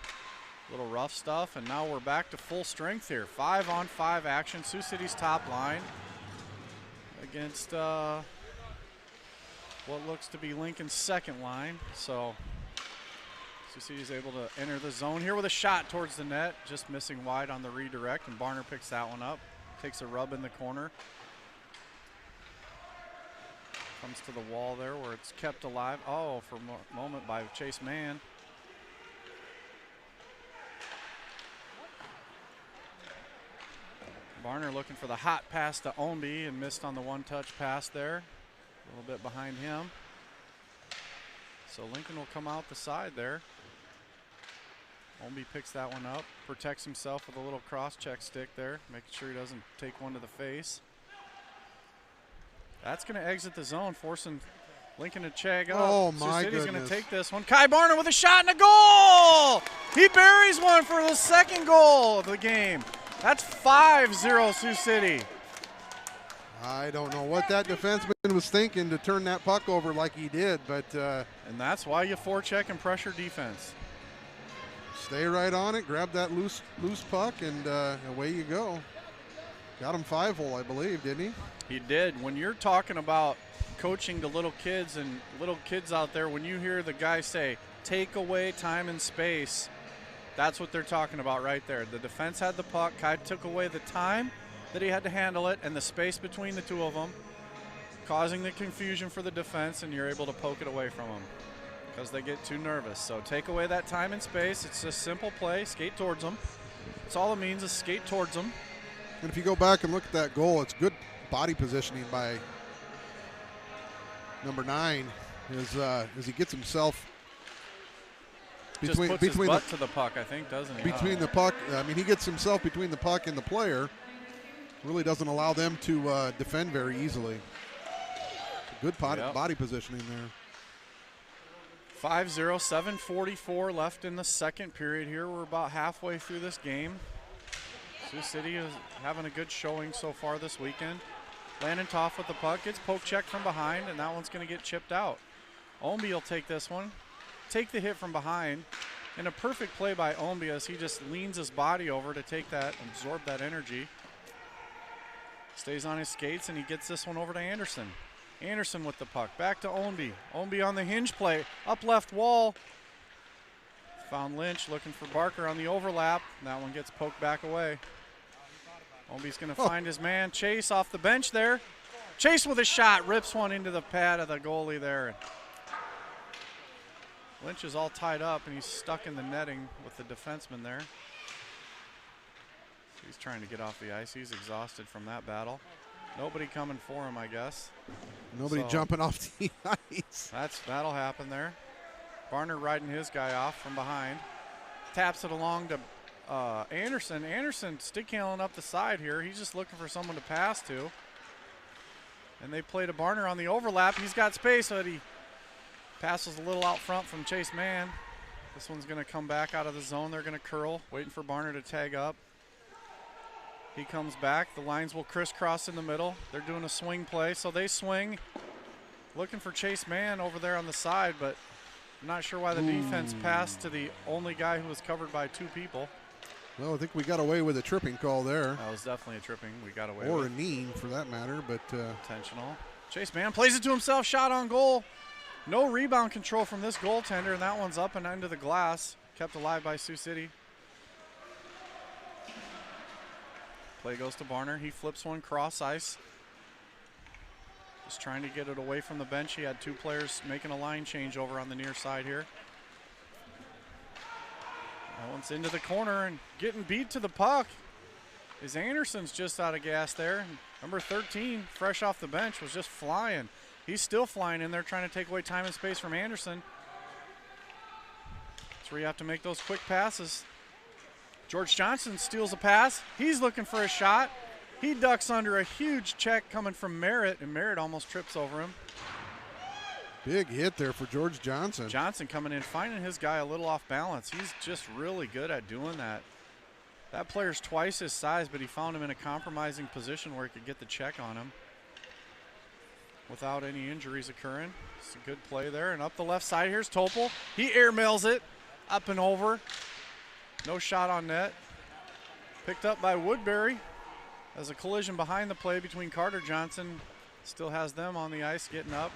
a little rough stuff, and now we're back to full strength here. 5-on-5 action. Sioux City's top line against what looks to be Lincoln's second line. So Sioux City's able to enter the zone here with a shot towards the net, just missing wide on the redirect, and Barner picks that one up, takes a rub in the corner. Comes to the wall there where it's kept alive. Oh, for a moment by Chase Mann. Barner looking for the hot pass to Omby and missed on the one-touch pass there. A little bit behind him. So Lincoln will come out the side there. Omby picks that one up, protects himself with a little cross-check stick there, making sure he doesn't take one to the face. That's going to exit the zone, forcing Lincoln to check up. Oh, my Sioux City's going goodness. to take this one. Kai Barner with a shot and a goal! He buries one for the second goal of the game. That's 5-0 Sioux City. I don't know what that defenseman was thinking to turn that puck over like he did, but And that's why you forecheck and pressure defense. stay right on it, grab that loose puck, and away you go. Got him 5-hole, I believe, didn't he? He did. When you're talking about coaching to little kids and little kids out there, when you hear the guy say, take away time and space, that's what they're talking about right there. The defense had the puck. Kai took away the time that he had to handle it and the space between the two of them, causing the confusion for the defense, and you're able to poke it away from them because they get too nervous. So take away that time and space. It's just simple play. Skate towards them. That's all it means is skate towards them. And if you go back and look at that goal, it's good body positioning by number 9 as he gets himself Just puts his butt to the puck, I think, doesn't he? Between the puck, I mean, he gets himself between the puck and the player. Really doesn't allow them to defend very easily. Good body positioning there. 5-0, 7:44 left in the second period here. We're about halfway through this game. Sioux City is having a good showing so far this weekend. Landon Toff with the puck, gets poke checked from behind, and that one's going to get chipped out. Omby will take this one, take the hit from behind, and a perfect play by Omby as he just leans his body over to take that, absorb that energy. Stays on his skates, and he gets this one over to Anderson. Anderson with the puck, back to Omby. Omby on the hinge play, up left wall. Found Lynch looking for Barker on the overlap. That one gets poked back away. Omby's going to find his man. Chase off the bench there. Chase with a shot, rips one into the pad of the goalie there. Lynch is all tied up, and he's stuck in the netting with the defenseman there. He's trying to get off the ice. He's exhausted from that battle. Nobody coming for him, I guess. Nobody jumping off the ice. That'll happen there. Barner riding his guy off from behind. Taps it along to Anderson. Anderson stick handling up the side here. He's just looking for someone to pass to. And they play to Barner on the overlap. He's got space, but he passes a little out front from Chase Mann. This one's going to come back out of the zone. They're going to curl, waiting for Barner to tag up. He comes back. The lines will crisscross in the middle. They're doing a swing play, so they swing. Looking for Chase Mann over there on the side, but I'm not sure why the defense passed to the only guy who was covered by 2 people. Well, I think we got away with a tripping call there. That was definitely a tripping. We got away with. Or a knee, for that matter, but intentional. Chase Mann plays it to himself, shot on goal. No rebound control from this goaltender, and that one's up and into the glass. Kept alive by Sioux City. Play goes to Barner. He flips one cross ice. Just trying to get it away from the bench. He had 2 players making a line change over on the near side here. That one's into the corner, and getting beat to the puck is Anderson's just out of gas there. Number 13, fresh off the bench, was just flying. He's still flying in there, trying to take away time and space from Anderson. That's where you have to make those quick passes. George Johnson steals a pass. He's looking for a shot. He ducks under a huge check coming from Merritt, and Merritt almost trips over him. big hit there for George Johnson. Johnson coming in, finding his guy a little off balance. He's just really good at doing that. That player's twice his size, but he found him in a compromising position where he could get the check on him without any injuries occurring. It's a good play there. And up the left side, here's Topol. He airmails it up and over. No shot on net. Picked up by Woodbury as a collision behind the play between Carter Johnson. Still has them on the ice getting up.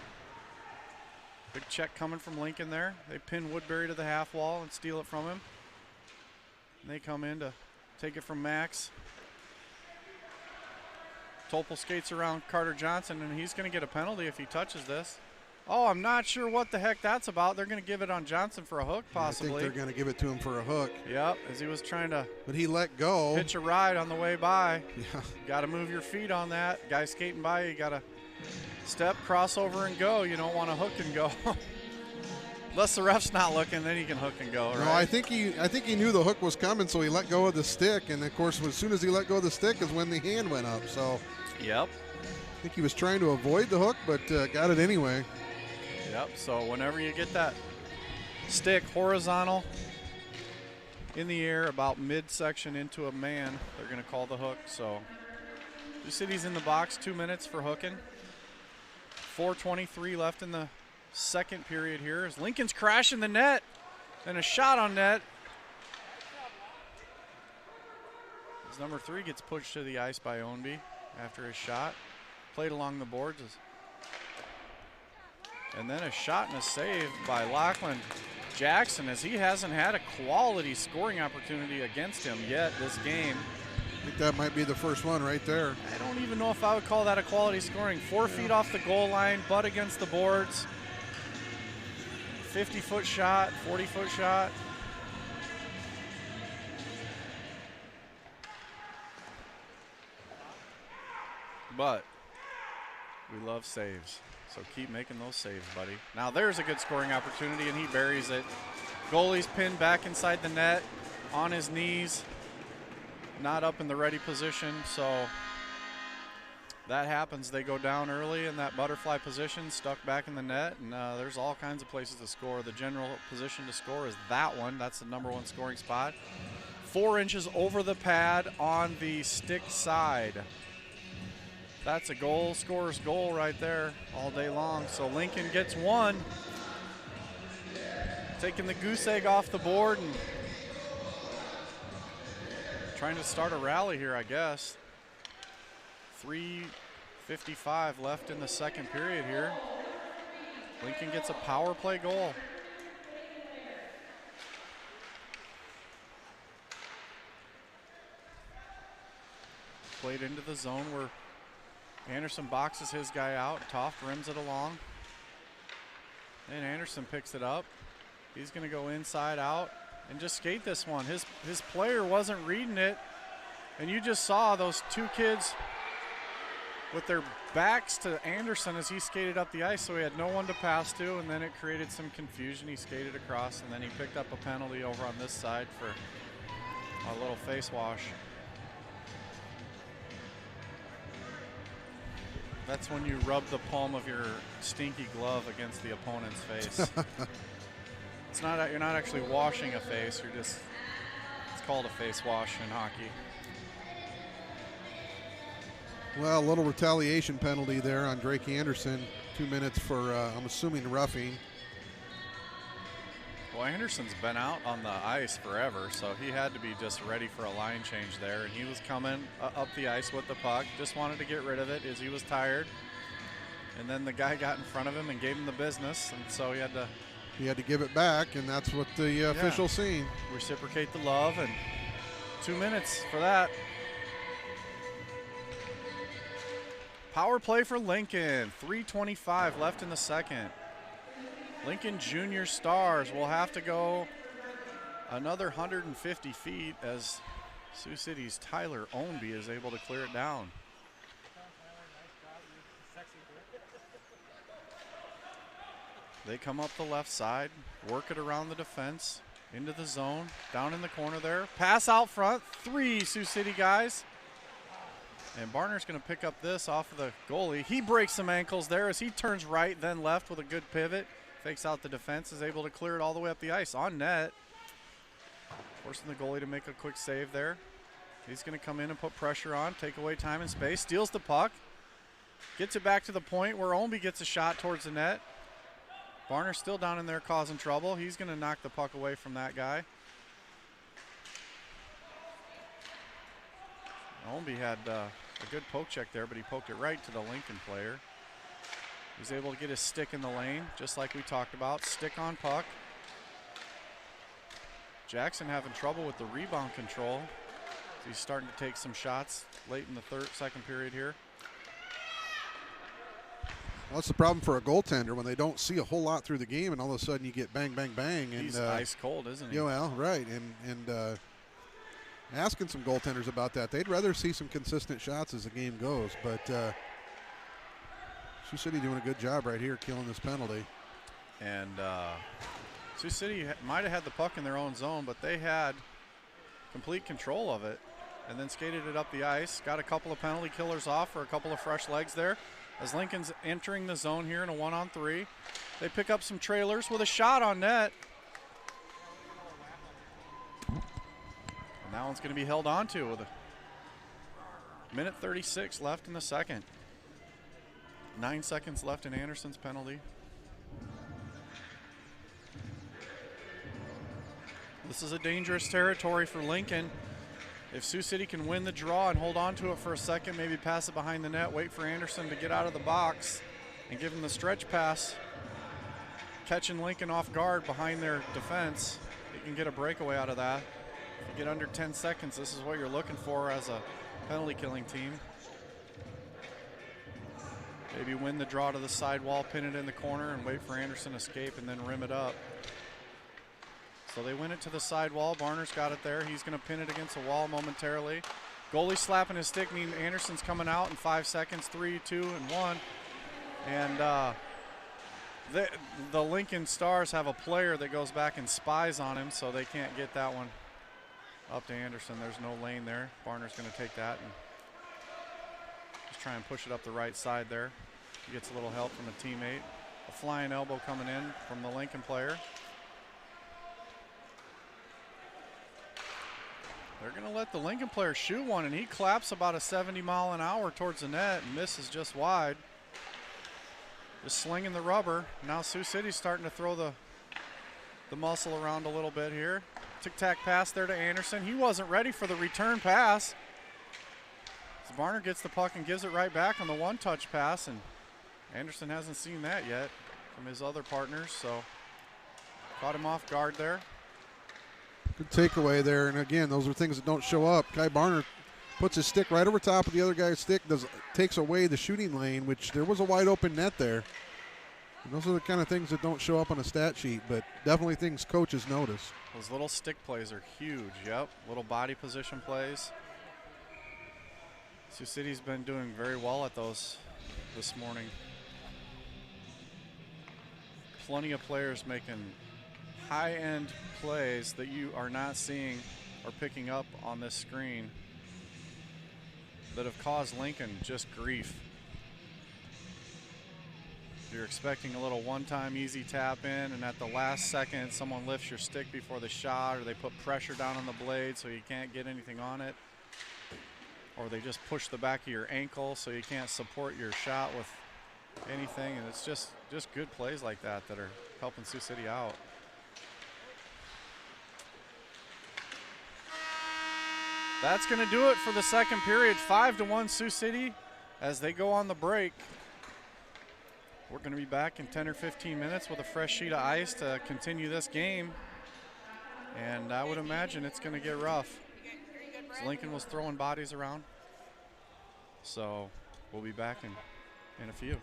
Big check coming from Lincoln there. They pin Woodbury to the half wall and steal it from him. And they come in to take it from Max. Topol skates around Carter Johnson, and he's going to get a penalty if he touches this. Oh, I'm not sure what the heck that's about. They're going to give it on Johnson for a hook, possibly. I think they're going to give it to him for a hook. Yep, as he was trying to. But he let go. Hitch a ride on the way by. Yeah. Got to move your feet on that. Guy skating by, you got to step, cross over, and go. You don't want to hook and go. Unless the ref's not looking, then he can hook and go. No, right? I think he knew the hook was coming, so he let go of the stick. And of course, as soon as he let go of the stick is when the hand went up. So Yep. I think he was trying to avoid the hook, but got it anyway. Yep. So whenever you get that stick horizontal in the air about midsection into a man, they're going to call the hook. So Sioux City's in the box, 2 minutes for hooking. 4:23 left in the second period here as Lincoln's crashing the net and a shot on net. As number 3 gets pushed to the ice by Ownby after his shot. Played along the boards. And then a shot and a save by Lachlan Jackson, as he hasn't had a quality scoring opportunity against him yet this game. I think that might be the first one right there. I don't even know if I would call that a quality scoring. 4 feet off the goal line, butt against the boards. 50-foot shot, 40-foot shot. But we love saves, so keep making those saves, buddy. Now there's a good scoring opportunity, and he buries it. Goalie's pinned back inside the net, on his knees, not up in the ready position, so that happens. They go down early in that butterfly position, stuck back in the net, and there's all kinds of places to score. The general position to score is that one. That's the number 1 scoring spot. 4 inches over the pad on the stick side. That's a goal, scorer's goal right there all day long. So Lincoln gets 1. Taking the goose egg off the board and trying to start a rally here, I guess. 3:55 left in the second period here. Lincoln gets a power play goal. Played into the zone where Anderson boxes his guy out. Toft rims it along. And Anderson picks it up. He's going to go inside out and just skate this one. His player wasn't reading it. And you just saw those 2 kids with their backs to Anderson as he skated up the ice, so he had no one to pass to, and then it created some confusion. He skated across, and then he picked up a penalty over on this side for a little face wash. That's when you rub the palm of your stinky glove against the opponent's face. It's not, you're not actually washing a face, it's called a face wash in hockey. Well, a little retaliation penalty there on Drake Anderson. 2 minutes for, I'm assuming, roughing. Well, Anderson's been out on the ice forever, so he had to be just ready for a line change there. And he was coming up the ice with the puck, just wanted to get rid of it as he was tired. And then the guy got in front of him and gave him the business, and so he had to give it back, and that's what the official seen. Reciprocate the love, and 2 minutes for that. Power play for Lincoln. 3:25 left in the second. Lincoln Junior Stars will have to go another 150 feet as Sioux City's Tyler Ownby is able to clear it down. They come up the left side, work it around the defense, into the zone, down in the corner there. Pass out front, 3 Sioux City guys. And Barner's going to pick up this off of the goalie. He breaks some ankles there as he turns right, then left with a good pivot. Fakes out the defense, is able to clear it all the way up the ice on net. Forcing the goalie to make a quick save there. He's going to come in and put pressure on, take away time and space, steals the puck, gets it back to the point where Ownby gets a shot towards the net. Barner's still down in there causing trouble. He's going to knock the puck away from that guy. Ownby had a good poke check there, but he poked it right to the Lincoln player. He's able to get his stick in the lane, just like we talked about. Stick on puck. Jackson having trouble with the rebound control. He's starting to take some shots late in the second period here. Well, that's the problem for a goaltender when they don't see a whole lot through the game, and all of a sudden you get bang, bang, bang. And, he's ice cold, isn't he? Yeah, well, right. And asking some goaltenders about that. They'd rather see some consistent shots as the game goes, but Sioux City doing a good job right here killing this penalty. And Sioux City might have had the puck in their own zone, but they had complete control of it and then skated it up the ice. Got a couple of penalty killers off for a couple of fresh legs there. As Lincoln's entering the zone here in a 1-on-3, they pick up some trailers with a shot on net. And that one's going to be held on to with a minute 36 left in the second. 9 seconds left in Anderson's penalty. This is a dangerous territory for Lincoln. If Sioux City can win the draw and hold on to it for a second, maybe pass it behind the net, wait for Anderson to get out of the box and give him the stretch pass, catching Lincoln off guard behind their defense, you can get a breakaway out of that. If you get under 10 seconds, this is what you're looking for as a penalty killing team. Maybe win the draw to the sidewall, pin it in the corner, and wait for Anderson to escape and then rim it up. So they win it to the sidewall. Barner's got it there. He's going to pin it against the wall momentarily. Goalie slapping his stick, meaning Anderson's coming out in 5 seconds. 3, 2, and 1. And the Lincoln Stars have a player that goes back and spies on him, so they can't get that one up to Anderson. There's no lane there. Barner's going to take that and just try and push it up the right side there. He gets a little help from a teammate. A flying elbow coming in from the Lincoln player. They're going to let the Lincoln player shoot one, and he claps about a 70-mile-an-hour towards the net and misses just wide. Just slinging the rubber. Now Sioux City's starting to throw the muscle around a little bit here. Tic-tac pass there to Anderson. He wasn't ready for the return pass. So Barner gets the puck and gives it right back on the one-touch pass, and Anderson hasn't seen that yet from his other partners, so caught him off guard there. Good takeaway there, and again, those are things that don't show up. Kai Barner puts his stick right over top of the other guy's stick, takes away the shooting lane, which there was a wide open net there. And those are the kind of things that don't show up on a stat sheet, but definitely things coaches notice. Those little stick plays are huge, yep. Little body position plays. Sioux City's been doing very well at those this morning. Plenty of players making high-end plays that you are not seeing or picking up on this screen that have caused Lincoln just grief. You're expecting a little one-time easy tap in, and at the last second someone lifts your stick before the shot, or they put pressure down on the blade so you can't get anything on it, or they just push the back of your ankle so you can't support your shot with anything. And it's just good plays like that that are helping Sioux City out. That's going to do it for the second period. 5-1 Sioux City as they go on the break. We're going to be back in 10 or 15 minutes with a fresh sheet of ice to continue this game. And I would imagine it's going to get rough. Lincoln was throwing bodies around. So we'll be back in a few.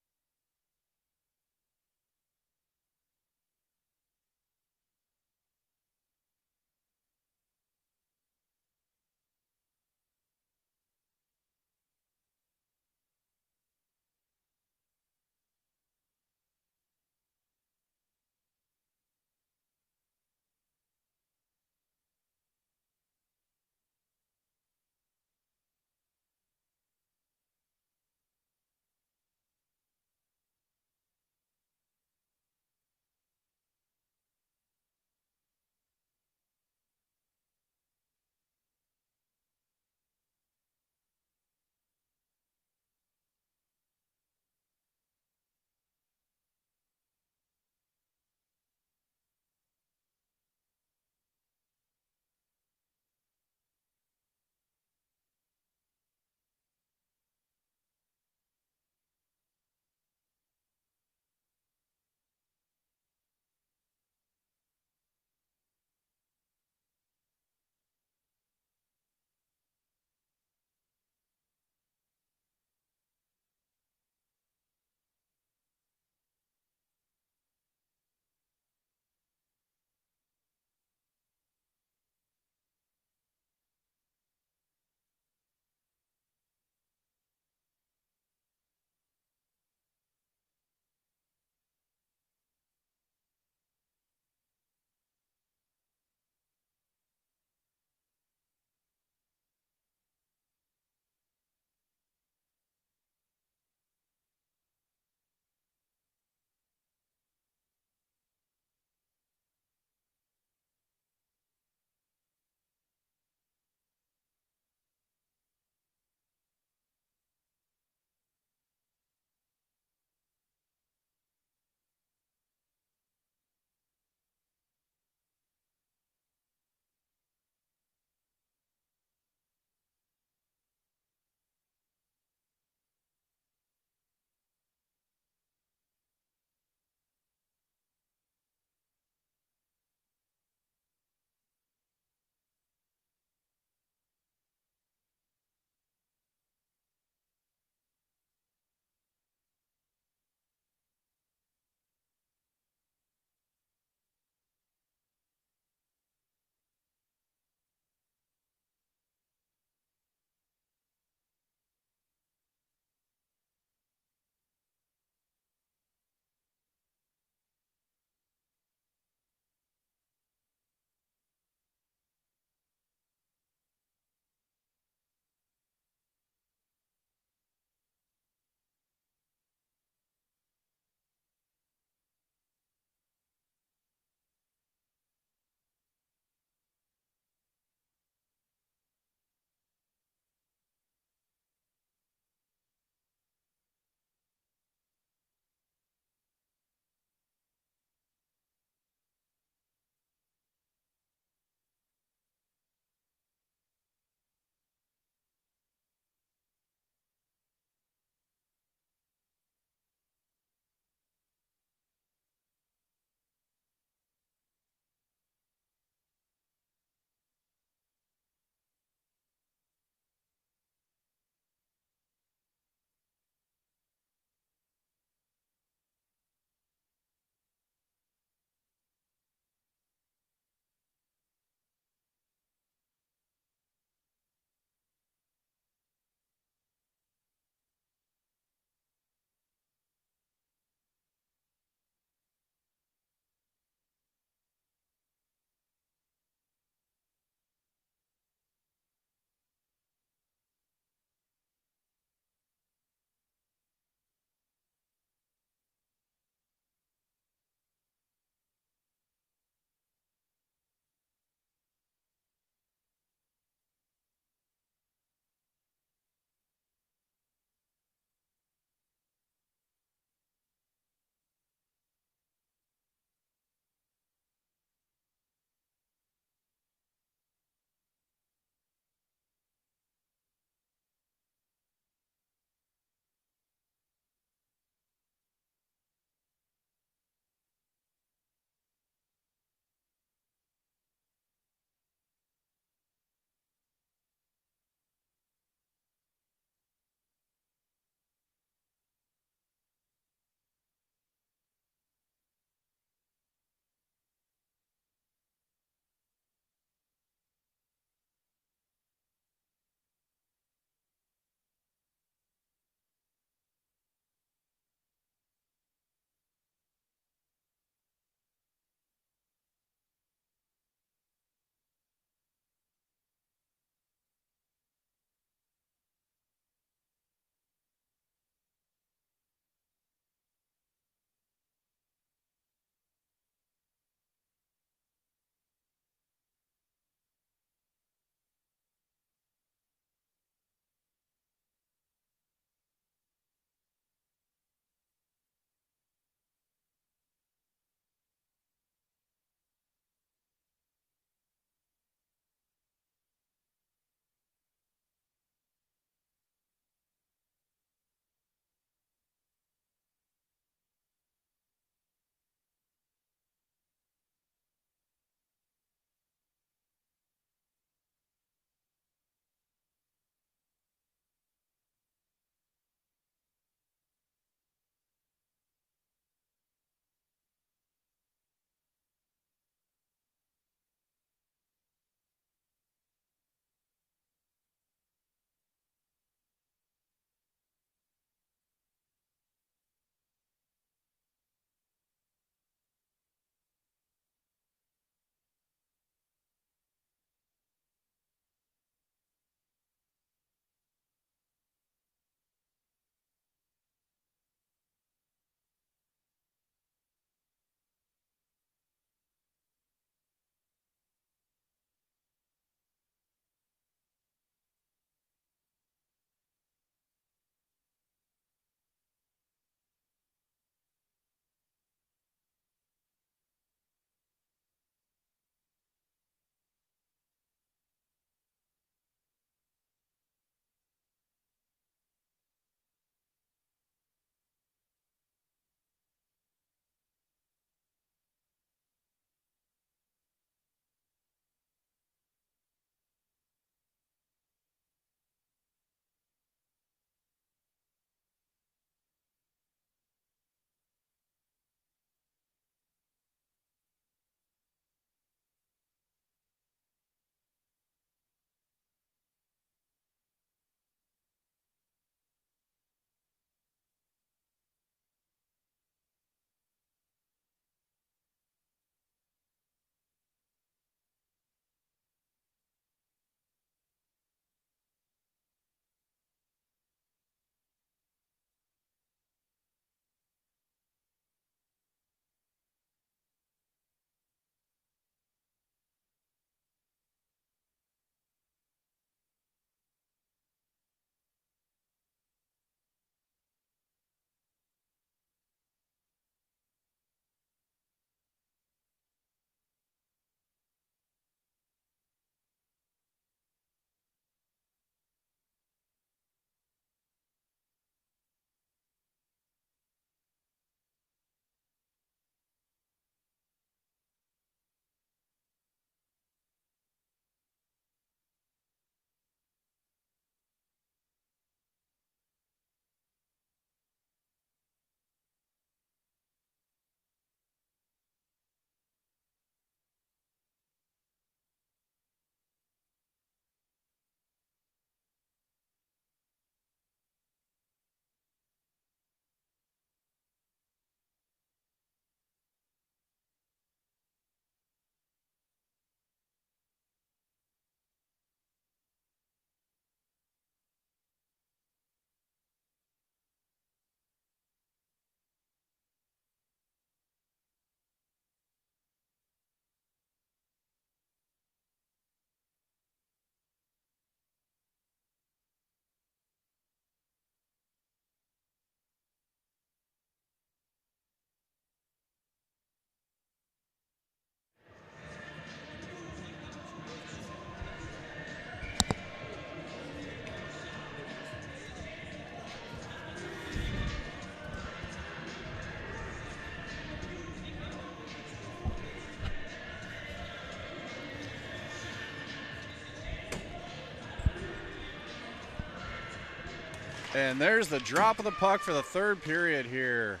And there's the drop of the puck for the third period here.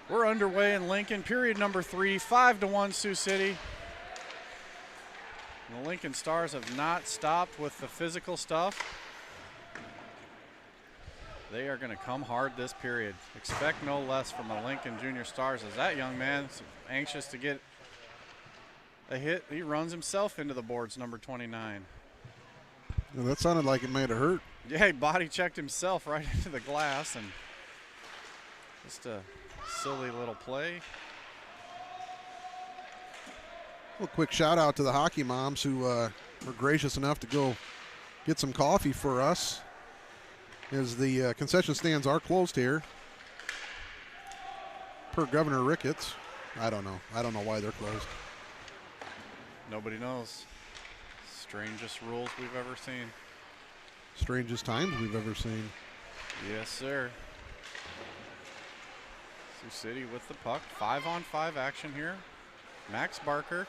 We're underway in Lincoln, period number 3, 5-1 Sioux City. And the Lincoln Stars have not stopped with the physical stuff. They are going to come hard this period. Expect no less from the Lincoln Junior Stars, as that young man is anxious to get a hit. He runs himself into the boards, number 29. Well, that sounded like it might have hurt. Yeah, he body checked himself right into the glass, and just a silly little play. Well, quick shout out to the hockey moms who were gracious enough to go get some coffee for us, as the concession stands are closed here per Governor Ricketts. I don't know why they're closed. Nobody knows. Strangest rules we've ever seen. Strangest times we've ever seen. Yes, sir. Sioux City with the puck. 5-on-5 action here. Max Barker.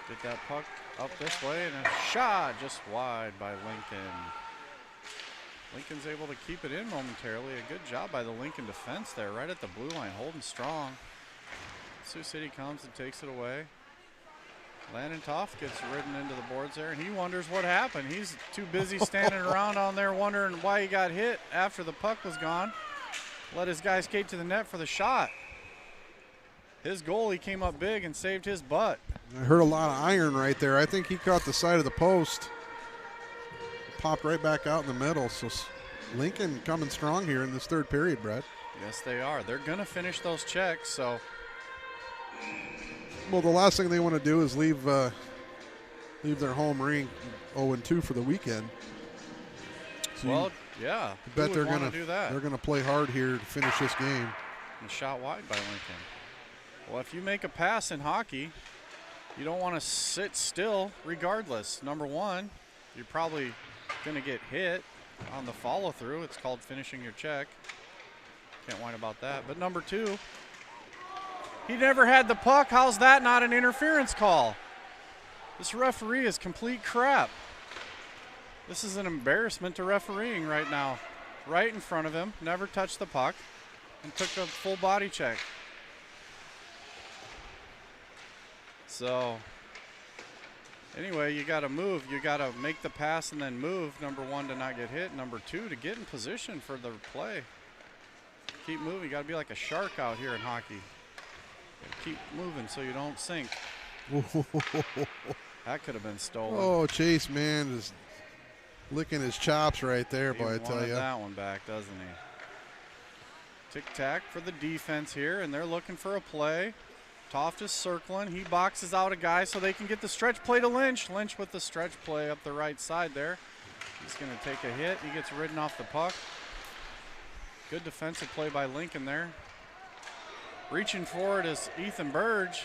Get that puck up this way, and a shot just wide by Lincoln. Lincoln's able to keep it in momentarily. A good job by the Lincoln defense there, right at the blue line, holding strong. Sioux City comes and takes it away. Landon Toff gets ridden into the boards there, and he wonders what happened. He's too busy standing around on there wondering why he got hit after the puck was gone. Let his guy skate to the net for the shot. His goalie came up big and saved his butt. I heard a lot of iron right there. I think he caught the side of the post. Popped right back out in the middle. So Lincoln coming strong here in this third period, Brett. Yes, they are. They're going to finish those checks, so. Well, the last thing they want to do is leave their home rink 0-2 for the weekend. So well, yeah. I bet they're going to do that. They're going to play hard here to finish this game. And shot wide by Lincoln. Well, if you make a pass in hockey, you don't want to sit still regardless. Number one, you're probably going to get hit on the follow-through. It's called finishing your check. Can't whine about that. But number two, he never had the puck. How's that not an interference call? This referee is complete crap. This is an embarrassment to refereeing right now. Right in front of him, never touched the puck, and took a full body check. So, anyway, you got to move. You got to make the pass and then move. Number one, to not get hit. Number two, to get in position for the play. Keep moving. You got to be like a shark out here in hockey. Keep moving so you don't sink. That could have been stolen. Oh, Chase, man, is licking his chops right there, boy, I tell you. He wanted that one back, doesn't he? Tic-tac for the defense here, and they're looking for a play. Toft is circling. He boxes out a guy so they can get the stretch play to Lynch. Lynch with the stretch play up the right side there. He's going to take a hit. He gets ridden off the puck. Good defensive play by Lincoln there. Reaching for it is Ethan Burge.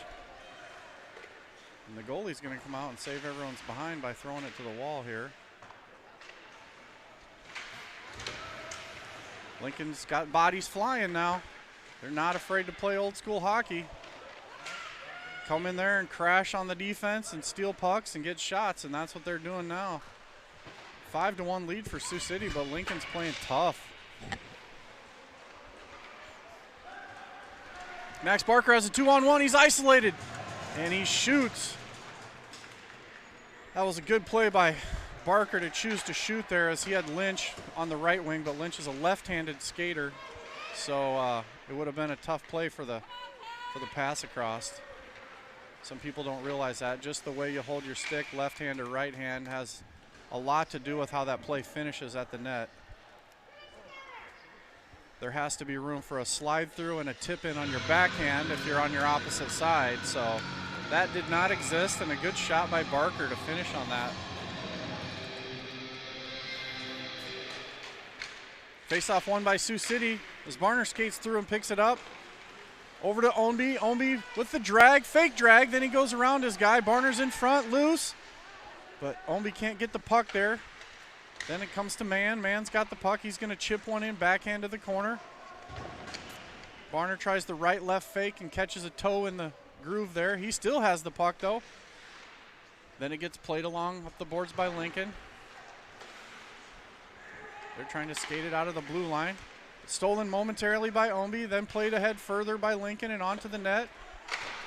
And the goalie's going to come out and save everyone's behind by throwing it to the wall here. Lincoln's got bodies flying now. They're not afraid to play old school hockey. Come in there and crash on the defense and steal pucks and get shots, and that's what they're doing now. 5-1 lead for Sioux City, but Lincoln's playing tough. Max Barker has a 2-on-1. He's isolated, and he shoots. That was a good play by Barker to choose to shoot there, as he had Lynch on the right wing, but Lynch is a left-handed skater, so it would have been a tough play for the pass across. Some people don't realize that. Just the way you hold your stick, left hand or right hand, has a lot to do with how that play finishes at the net. There has to be room for a slide through and a tip in on your backhand if you're on your opposite side. So that did not exist, and a good shot by Barker to finish on that. Face-off won by Sioux City as Barner skates through and picks it up. Over to Ownby. Ownby with the drag, fake drag. Then he goes around his guy. Barner's in front, loose. But Ownby can't get the puck there. Then it comes to Mann. Mann's got the puck. He's going to chip one in, backhand to the corner. Barner tries the right-left fake and catches a toe in the groove there. He still has the puck, though. Then it gets played along up the boards by Lincoln. They're trying to skate it out of the blue line. Stolen momentarily by Omby, then played ahead further by Lincoln and onto the net.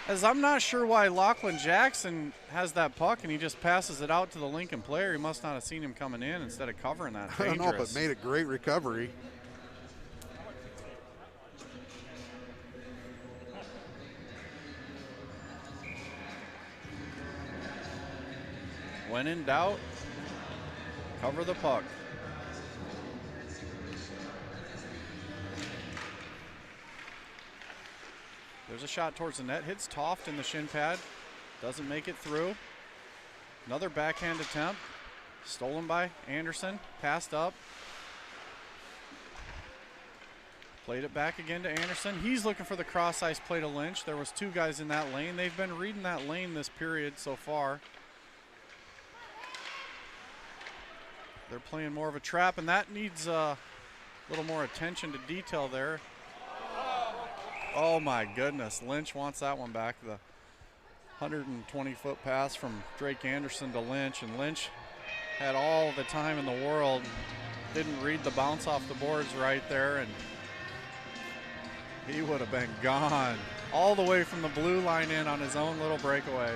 As I'm not sure why Lachlan Jackson has that puck and he just passes it out to the Lincoln player. He must not have seen him coming in instead of covering that. I don't know, but made a great recovery. When in doubt, cover the puck. There's a shot towards the net, hits Toft in the shin pad, doesn't make it through. Another backhand attempt, stolen by Anderson, passed up. Played it back again to Anderson. He's looking for the cross ice play to Lynch. There was 2 guys in that lane. They've been reading that lane this period so far. They're playing more of a trap, and that needs a little more attention to detail there. Oh my goodness, Lynch wants that one back. The 120-foot pass from Drake Anderson to Lynch, and Lynch had all the time in the world. Didn't read the bounce off the boards right there, and he would have been gone all the way from the blue line in on his own little breakaway.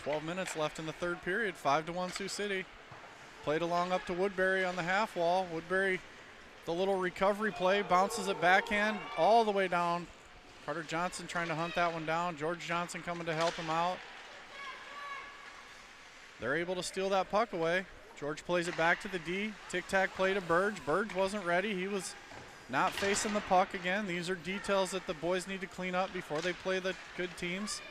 .12 minutes left in the third period, 5-1 Sioux City. Played along up to Woodbury on the half wall. Woodbury, the little recovery play, bounces it backhand all the way down. Carter Johnson trying to hunt that one down. George Johnson coming to help him out. They're able to steal that puck away. George plays it back to the D. Tic-tac play to Burge. Burge wasn't ready. He was not facing the puck again. These are details that the boys need to clean up before they play the good teams.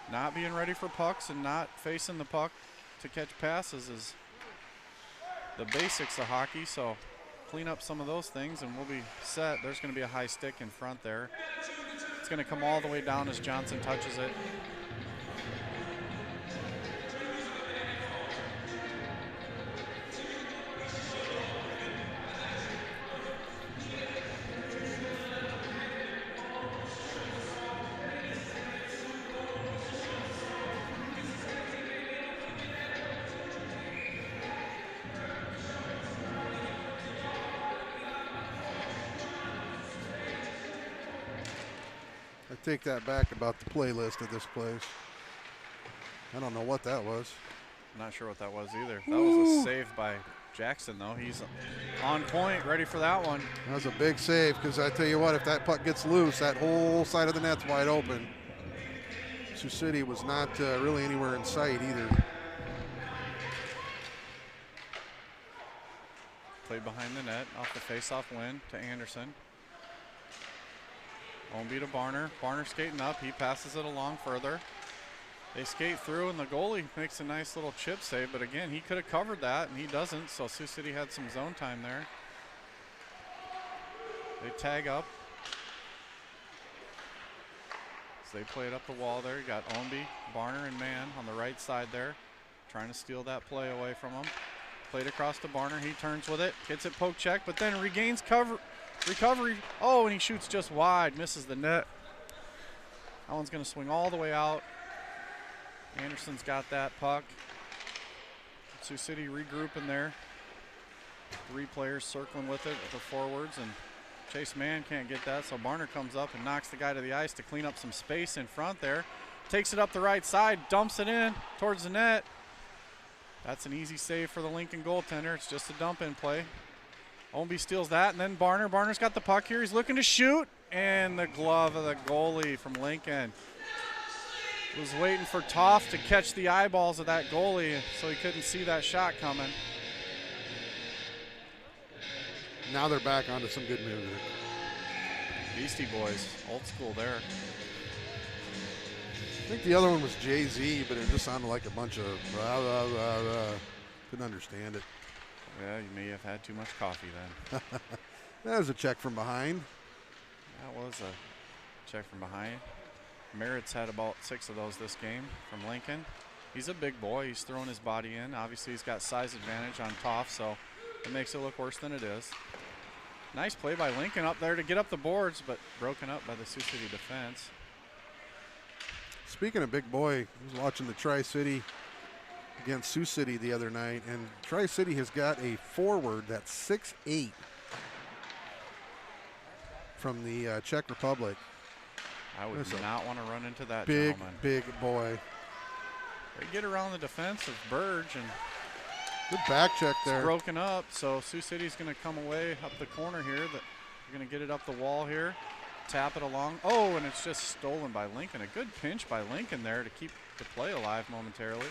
Not being ready for pucks and not facing the puck to catch passes is the basics of hockey, so clean up some of those things and we'll be set. There's going to be a high stick in front there. It's going to come all the way down as Johnson touches it. Take that back about the playlist of this place. I don't know what that was. Not sure what that was either. That was a save by Jackson, though. He's on point, ready for that one. That was a big save, because I tell you what, if that puck gets loose, that whole side of the net's wide open. Sioux City was not really anywhere in sight either. Played behind the net, off the face-off win to Anderson. Omby to Barner. Barner skating up. He passes it along further. They skate through, and the goalie makes a nice little chip save. But again, he could have covered that, and he doesn't. So Sioux City had some zone time there. They tag up. So they play it up the wall there. You got Omby, Barner, and Mann on the right side there, trying to steal that play away from him. Played across to Barner. He turns with it, gets it poke check, but then regains recovery. Oh, and he shoots just wide, misses the net. That one's going to swing all the way out. Anderson's got that puck. Sioux City regrouping there. 3 players circling with it, the forwards, and Chase Mann can't get that, so Barner comes up and knocks the guy to the ice to clean up some space in front there. Takes it up the right side, dumps it in towards the net. That's an easy save for the Lincoln goaltender. It's just a dump-in play. Omby steals that, and then Barner. Barner's got the puck here. He's looking to shoot, and the glove of the goalie from Lincoln. Was waiting for Toft to catch the eyeballs of that goalie, so he couldn't see that shot coming. Now they're back onto some good music. Beastie Boys, old school there. I think the other one was Jay-Z, but it just sounded like a bunch of rah, rah, rah, rah. Couldn't understand it. Yeah, you may have had too much coffee then. That was a check from behind. That was a check from behind. Merritt's had about 6 of those this game from Lincoln. He's a big boy. He's throwing his body in. Obviously, he's got size advantage on Toft, so it makes it look worse than it is. Nice play by Lincoln up there to get up the boards, but broken up by the Sioux City defense. Speaking of big boy, I was watching the Tri-City against Sioux City the other night, and Tri-City has got a forward that's 6'8" from the Czech Republic. I would not want to run into that big, gentleman. Big boy. They get around the defense of Burge, and good back check there. It's broken up, so Sioux City's going to come away up the corner here. They're going to get it up the wall here, tap it along. Oh, and it's just stolen by Lincoln. A good pinch by Lincoln there to keep the play alive momentarily.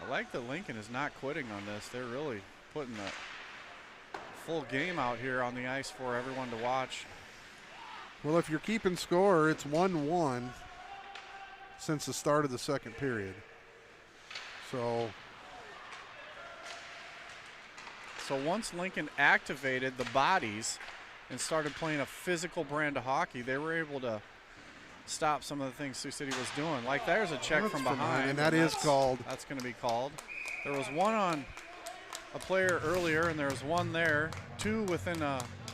I like that Lincoln is not quitting on this. They're really putting the full game out here on the ice for everyone to watch. Well, if you're keeping score, it's 1-1 since the start of the second period. So once Lincoln activated the bodies and started playing a physical brand of hockey, they were able to stop some of the things Sioux City was doing. Like there's a check from behind. And that is called. That's going to be called. There was one on a player earlier, and there was one there, two within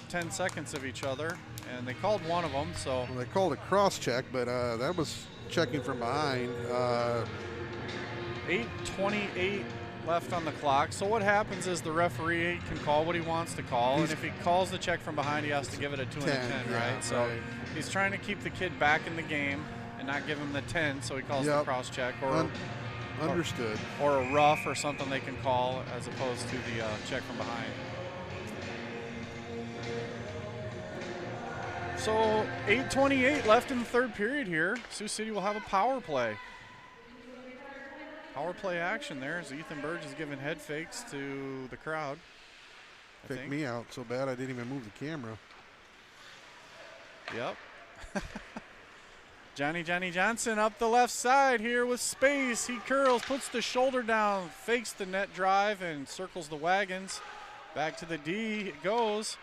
10 seconds of each other, and they called one of them. So well, they called a cross check, but that was checking from behind. 8:28 left on the clock. So what happens is the referee can call what he wants to call, and if he calls the check from behind, he has to give it a 2 and a 10, yeah, right? So he's trying to keep the kid back in the game and not give him the 10, so he calls the cross check or understood. Or a rough or something they can call as opposed to the check from behind. So 8:28 left in the third period here. Sioux City will have a power play. Power play action there as Ethan Burge is giving head fakes to the crowd. Faked me out so bad I didn't even move the camera. Yep. Johnny Johnson up the left side here with space. He curls, puts the shoulder down, fakes the net drive, and circles the wagons. Back to the D it goes.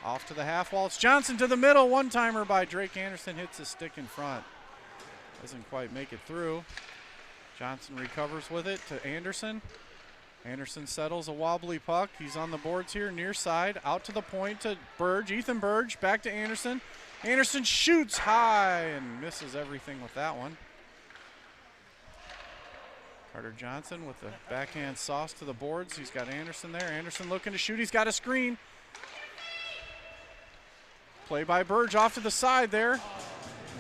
Off to the half wall. It's Johnson to the middle. One-timer by Drake Anderson. Hits a stick in front. Doesn't quite make it through. Johnson recovers with it to Anderson. Anderson settles a wobbly puck. He's on the boards here, near side. Out to the point to Burge. Ethan Burge back to Anderson. Anderson shoots high and misses everything with that one. Carter Johnson with the backhand sauce to the boards. He's got Anderson there. Anderson looking to shoot. He's got a screen. Play by Burge off to the side there. And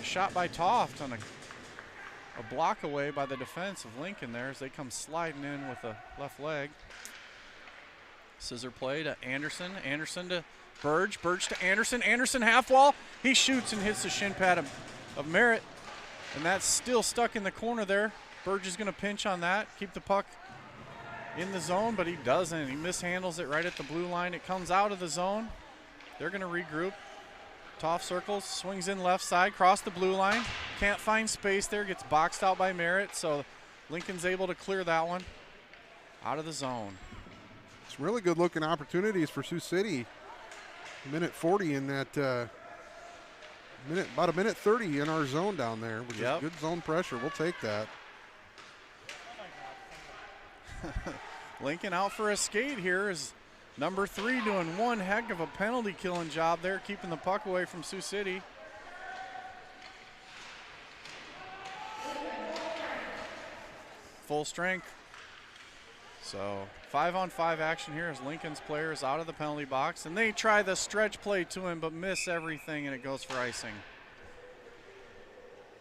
a shot by Toft on a block away by the defense of Lincoln there as they come sliding in with a left leg. Scissor play to Anderson. Anderson to Burge. Burge to Anderson. Anderson half wall. He shoots and hits the shin pad of Merritt. And that's still stuck in the corner there. Burge is going to pinch on that. Keep the puck in the zone, but he doesn't. He mishandles it right at the blue line. It comes out of the zone. They're going to regroup. Toff circles, swings in left side, cross the blue line. Can't find space there, gets boxed out by Merritt, so Lincoln's able to clear that one out of the zone. It's really good looking opportunities for Sioux City. Minute 40 in that about a minute 30 in our zone down there, which is good zone pressure. We'll take that. Lincoln out for a skate here is number 3 doing one heck of a penalty killing job there, keeping the puck away from Sioux City. Full strength. So 5-on-5 action here as Lincoln's player is out of the penalty box, and they try the stretch play to him but miss everything, and it goes for icing.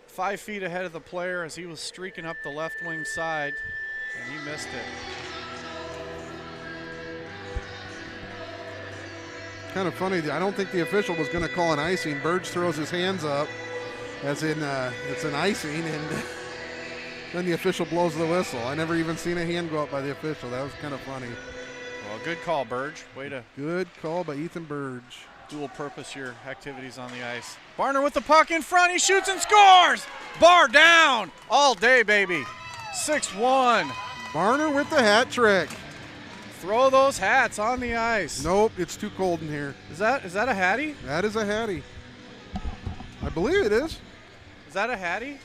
5 feet ahead of the player as he was streaking up the left wing side, and he missed it. Kind of funny, I don't think the official was going to call an icing. Burge throws his hands up as in it's an icing, and then the official blows the whistle. I never even seen a hand go up by the official. That was kind of funny. Well, good call, Burge. Way to good call by Ethan Burge. Dual purpose your activities on the ice. Barner with the puck in front. He shoots and scores. Bar down all day, baby. 6-1. Barner with the hat trick. Throw those hats on the ice. Nope, it's too cold in here. Is that a hattie? That is a hattie. I believe it is. Is that a hattie?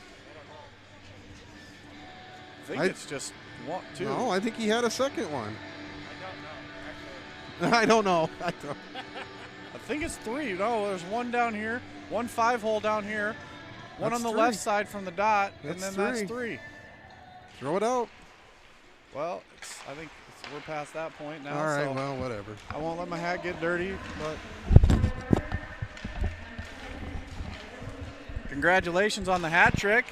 I think it's just one, two. No, I think he had a second one. I don't know. I think it's 3. No, there's one down here, 1 5-hole down here, one on the left side from the dot, and then that's 3. Throw it out. Well, I think we're past that point now. All right, so well, whatever. I won't let my hat get dirty, but congratulations on the hat trick.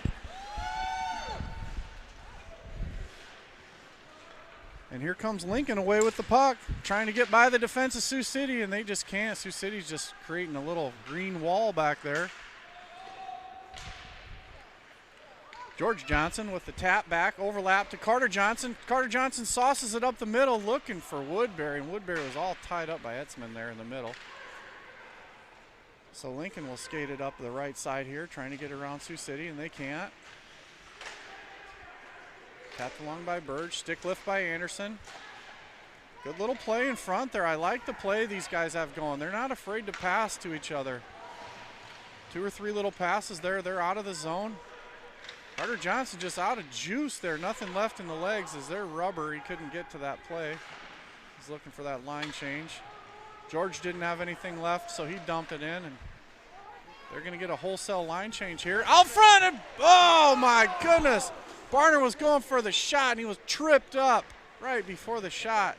And here comes Lincoln away with the puck, trying to get by the defense of Sioux City, and they just can't. Sioux City's just creating a little green wall back there. George Johnson with the tap back, overlap to Carter Johnson. Carter Johnson sauces it up the middle, looking for Woodbury, and Woodbury was all tied up by Etzman there in the middle. So Lincoln will skate it up the right side here, trying to get around Sioux City, and they can't. Tapped along by Burge, stick lift by Anderson. Good little play in front there. I like the play these guys have going. They're not afraid to pass to each other. 2 or 3 little passes there. They're out of the zone. Carter Johnson just out of juice there. Nothing left in the legs. As they're rubber, he couldn't get to that play. He's looking for that line change. George didn't have anything left, so he dumped it in, and they're going to get a wholesale line change here. Out front, and oh my goodness. Barner was going for the shot, and he was tripped up right before the shot.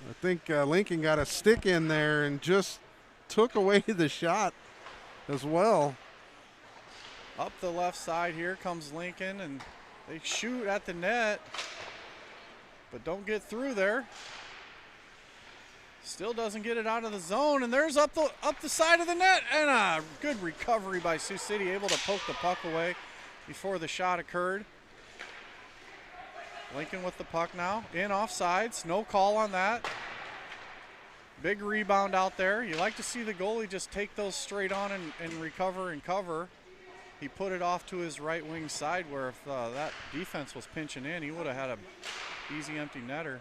I think Lincoln got a stick in there and just took away the shot as well. Up the left side here comes Lincoln, and they shoot at the net, but don't get through there. Still doesn't get it out of the zone, and there's up the side of the net, and a good recovery by Sioux City, able to poke the puck away before the shot occurred. Lincoln with the puck now, in offsides, no call on that. Big rebound out there. You like to see the goalie just take those straight on and recover and cover. He put it off to his right wing side, where if that defense was pinching in, he would have had a easy empty netter.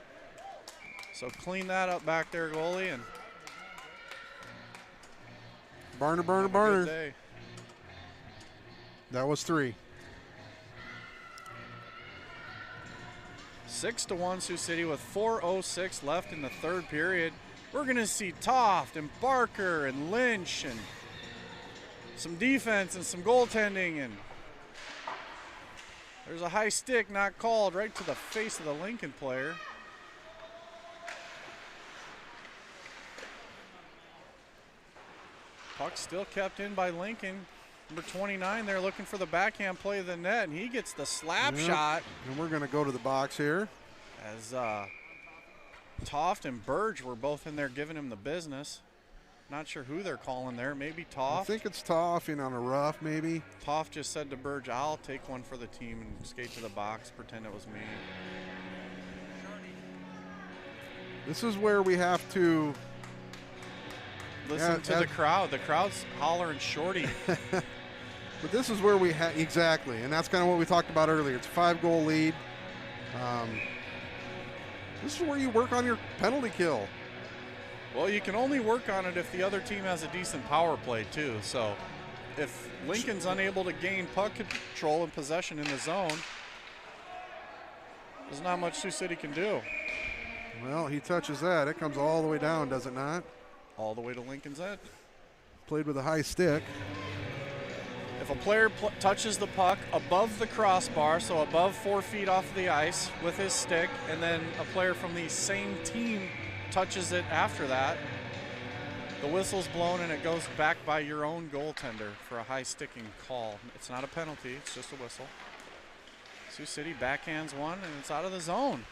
So clean that up back there, goalie, and Barner. That was 3. 6-1 Sioux City with 4:06 left in the third period. We're going to see Toft and Barker and Lynch and some defense and some goaltending, and there's a high stick not called right to the face of the Lincoln player. Puck still kept in by Lincoln. Number 29 there looking for the backhand play of the net, and he gets the slap shot. And we're going to go to the box here. As Toft and Burge were both in there giving him the business. Not sure who they're calling there. Maybe Toft. I think it's Toft on a rough, maybe. Toft just said to Burge, I'll take one for the team, and skate to the box, pretend it was me. This is where we have to listen to the crowd. The crowd's hollering Shorty. But this is where we have, exactly, and that's kind of what we talked about earlier. It's a 5-goal lead. This is where you work on your penalty kill. Well, you can only work on it if the other team has a decent power play too. So if Lincoln's unable to gain puck control and possession in the zone, there's not much Sioux City can do. Well, he touches that. It comes all the way down, does it not? All the way to Lincoln's end. Played with a high stick. If a player touches the puck above the crossbar, so above 4 feet off the ice with his stick, and then a player from the same team touches it after that, the whistle's blown and it goes back by your own goaltender for a high sticking call. It's not a penalty, it's just a whistle. Sioux City backhands one, and it's out of the zone.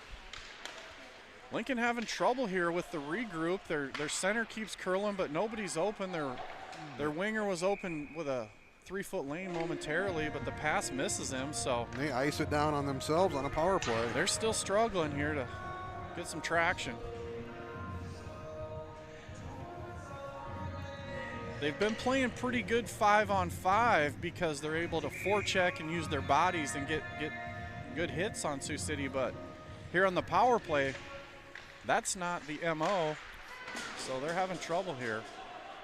Lincoln having trouble here with the regroup. Their center keeps curling, but nobody's open. Their winger was open with a 3-foot lane momentarily, but the pass misses him, so they ice it down on themselves on a power play. They're still struggling here to get some traction. They've been playing pretty good 5-on-5 because they're able to forecheck and use their bodies and get good hits on Sioux City, but here on the power play, that's not the MO, so they're having trouble here.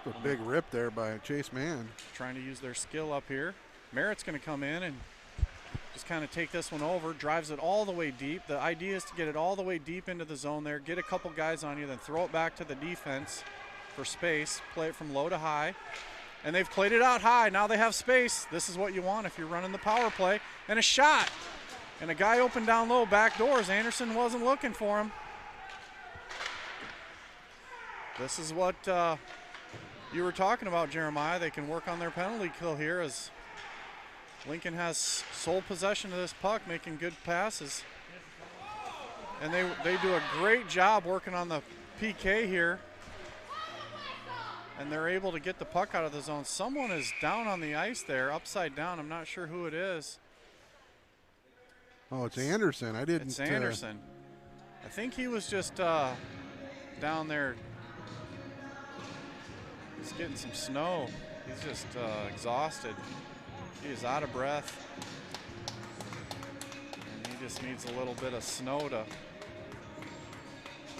A big rip there by Chase Mann. Trying to use their skill up here. Merritt's going to come in and just kind of take this one over, drives it all the way deep. The idea is to get it all the way deep into the zone there, get a couple guys on you, then throw it back to the defense for space, play it from low to high. And they've played it out high. Now they have space. This is what you want if you're running the power play. And a shot. And a guy open down low, back doors. Anderson wasn't looking for him. This is what you were talking about, Jeremiah. They can work on their penalty kill here as Lincoln has sole possession of this puck, making good passes. And they do a great job working on the PK here. And they're able to get the puck out of the zone. Someone is down on the ice there, upside down. I'm not sure who it is. Oh, it's Anderson. I didn't. It's Anderson. I think he was just down there. He's getting some snow. He's just exhausted. He is out of breath. And he just needs a little bit of snow to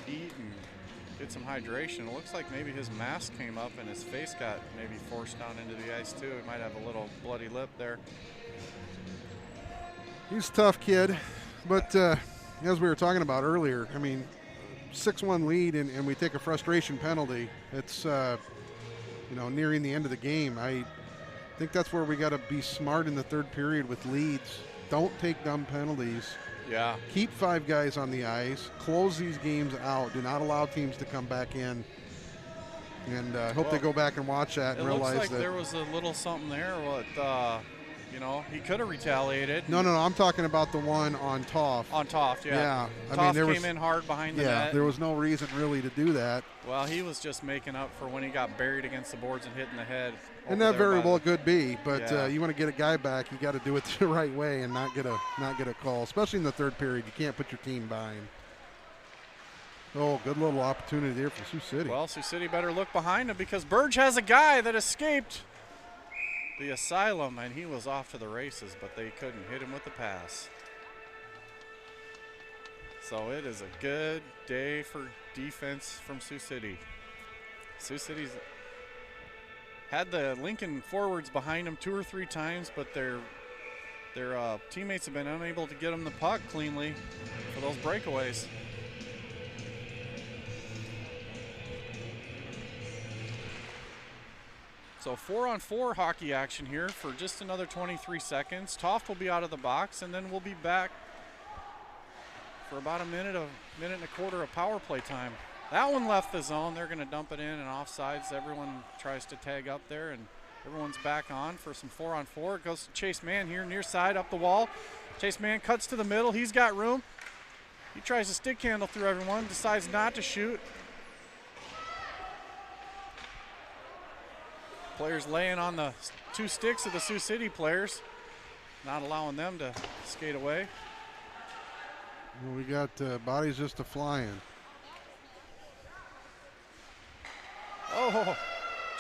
eat and get some hydration. It looks like maybe his mask came up and his face got maybe forced down into the ice too. He might have a little bloody lip there. He's a tough kid, but as we were talking about earlier, I mean, 6-1 lead and we take a frustration penalty. It's nearing the end of the game. I think that's where we got to be smart in the third period with leads. Don't take dumb penalties. Yeah. Keep 5 guys on the ice. Close these games out. Do not allow teams to come back in. And hope they go back and watch that and realize that. It looks like there was a little something there. He could have retaliated. No. I'm talking about the one on Toff. On Toff, yeah. Toff came in hard behind the net. Yeah, there was no reason really to do that. Well, he was just making up for when he got buried against the boards and hitting the head. And that very well could be, but you want to get a guy back, you got to do it the right way and not get a call, especially in the third period. You can't put your team behind. Oh, good little opportunity there for Sioux City. Well, Sioux City better look behind him because Burge has a guy that escaped the asylum, and he was off to the races, but they couldn't hit him with the pass. So it is a good day for defense from Sioux City. Sioux City's had the Lincoln forwards behind them 2 or 3 times, but their teammates have been unable to get them the puck cleanly for those breakaways. So 4-on-4 hockey action here for just another 23 seconds. Toft will be out of the box, and then we'll be back for about a minute and a quarter of power play time. That one left the zone. They're going to dump it in and offsides. Everyone tries to tag up there, and everyone's back on for some 4-on-4. It goes to Chase Mann here, near side, up the wall. Chase Mann cuts to the middle. He's got room. He tries to stick handle through everyone, decides not to shoot. Players laying on the 2 sticks of the Sioux City players, not allowing them to skate away. Well, we got bodies just a-flying. Oh,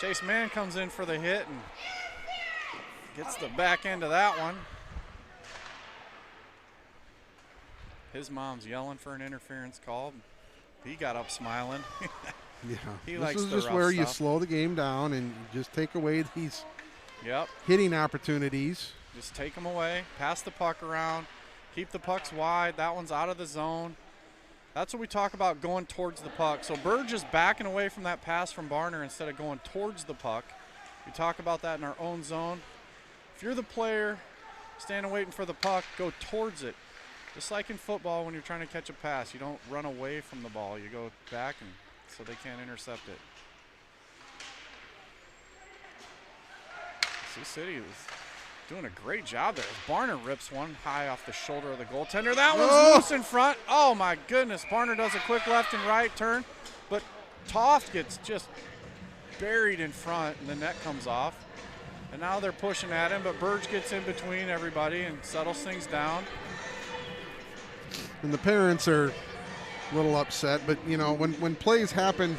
Chase Mann comes in for the hit and gets the back end of that one. His mom's yelling for an interference call. He got up smiling. Yeah, he this likes is the just rough where you stuff. slow the game down and just take away these Yep. hitting opportunities. Just take them away, pass the puck around, keep the pucks wide. That one's out of the zone. That's what we talk about, going towards the puck. So Burge is backing away from that pass from Barner instead of going towards the puck. We talk about that in our own zone. If you're the player standing waiting for the puck, go towards it. Just like in football when you're trying to catch a pass, you don't run away from the ball. You go back and so they can't intercept it. Sioux City was doing a great job there. Barner rips one high off the shoulder of the goaltender. That one's loose in front. Oh my goodness. Barner does a quick left and right turn, but Toft gets just buried in front and the net comes off. And now they're pushing at him, but Burge gets in between everybody and settles things down. And the parents are a little upset, but you know, when plays happen,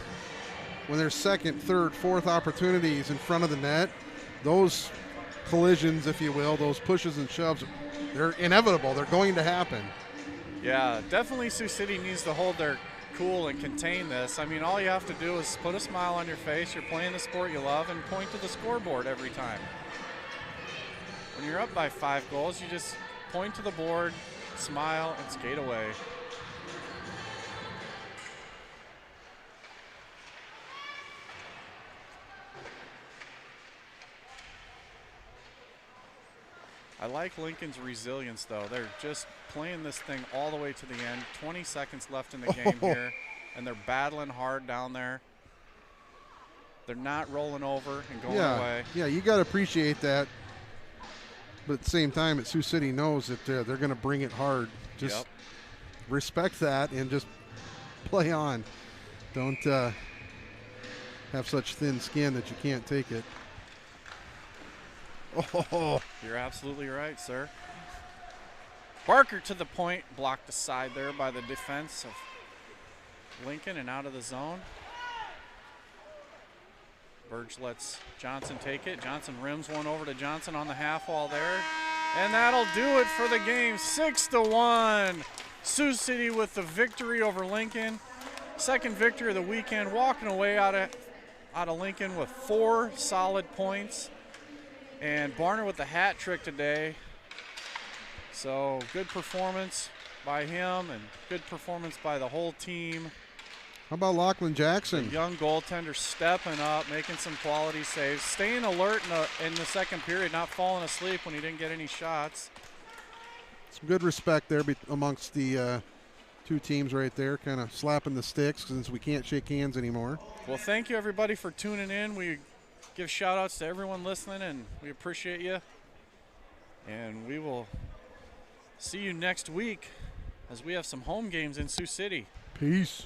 when there's second, third, fourth opportunities in front of the net, those collisions, if you will, those pushes and shoves, they're inevitable. They're going to happen. Yeah, definitely Sioux City needs to hold their cool and contain this. I mean, all you have to do is put a smile on your face. You're playing the sport you love and point to the scoreboard every time. When you're up by 5 goals, you just point to the board, smile, and skate away. I like Lincoln's resilience, though. They're just playing this thing all the way to the end. 20 seconds left in the game here, and they're battling hard down there. They're not rolling over and going away. Yeah, you got to appreciate that. But at the same time, Sioux City knows that they're going to bring it hard. Just respect that and just play on. Don't have such thin skin that you can't take it. Oh, you're absolutely right, sir. Barker to the point, blocked aside there by the defense of Lincoln and out of the zone. Burge lets Johnson take it. Johnson rims one over to Johnson on the half wall there. And that'll do it for the game. 6-1. Sioux City with the victory over Lincoln. Second victory of the weekend, walking away out of Lincoln with 4 solid points. And Barner with the hat trick today. So good performance by him and good performance by the whole team. How about Lachlan Jackson? The young goaltender stepping up, making some quality saves, staying alert in the second period, not falling asleep when he didn't get any shots. Some good respect there amongst the two teams right there, kind of slapping the sticks since we can't shake hands anymore. Well, thank you, everybody, for tuning in. We give shout-outs to everyone listening, and we appreciate you. And we will see you next week as we have some home games in Sioux City. Peace.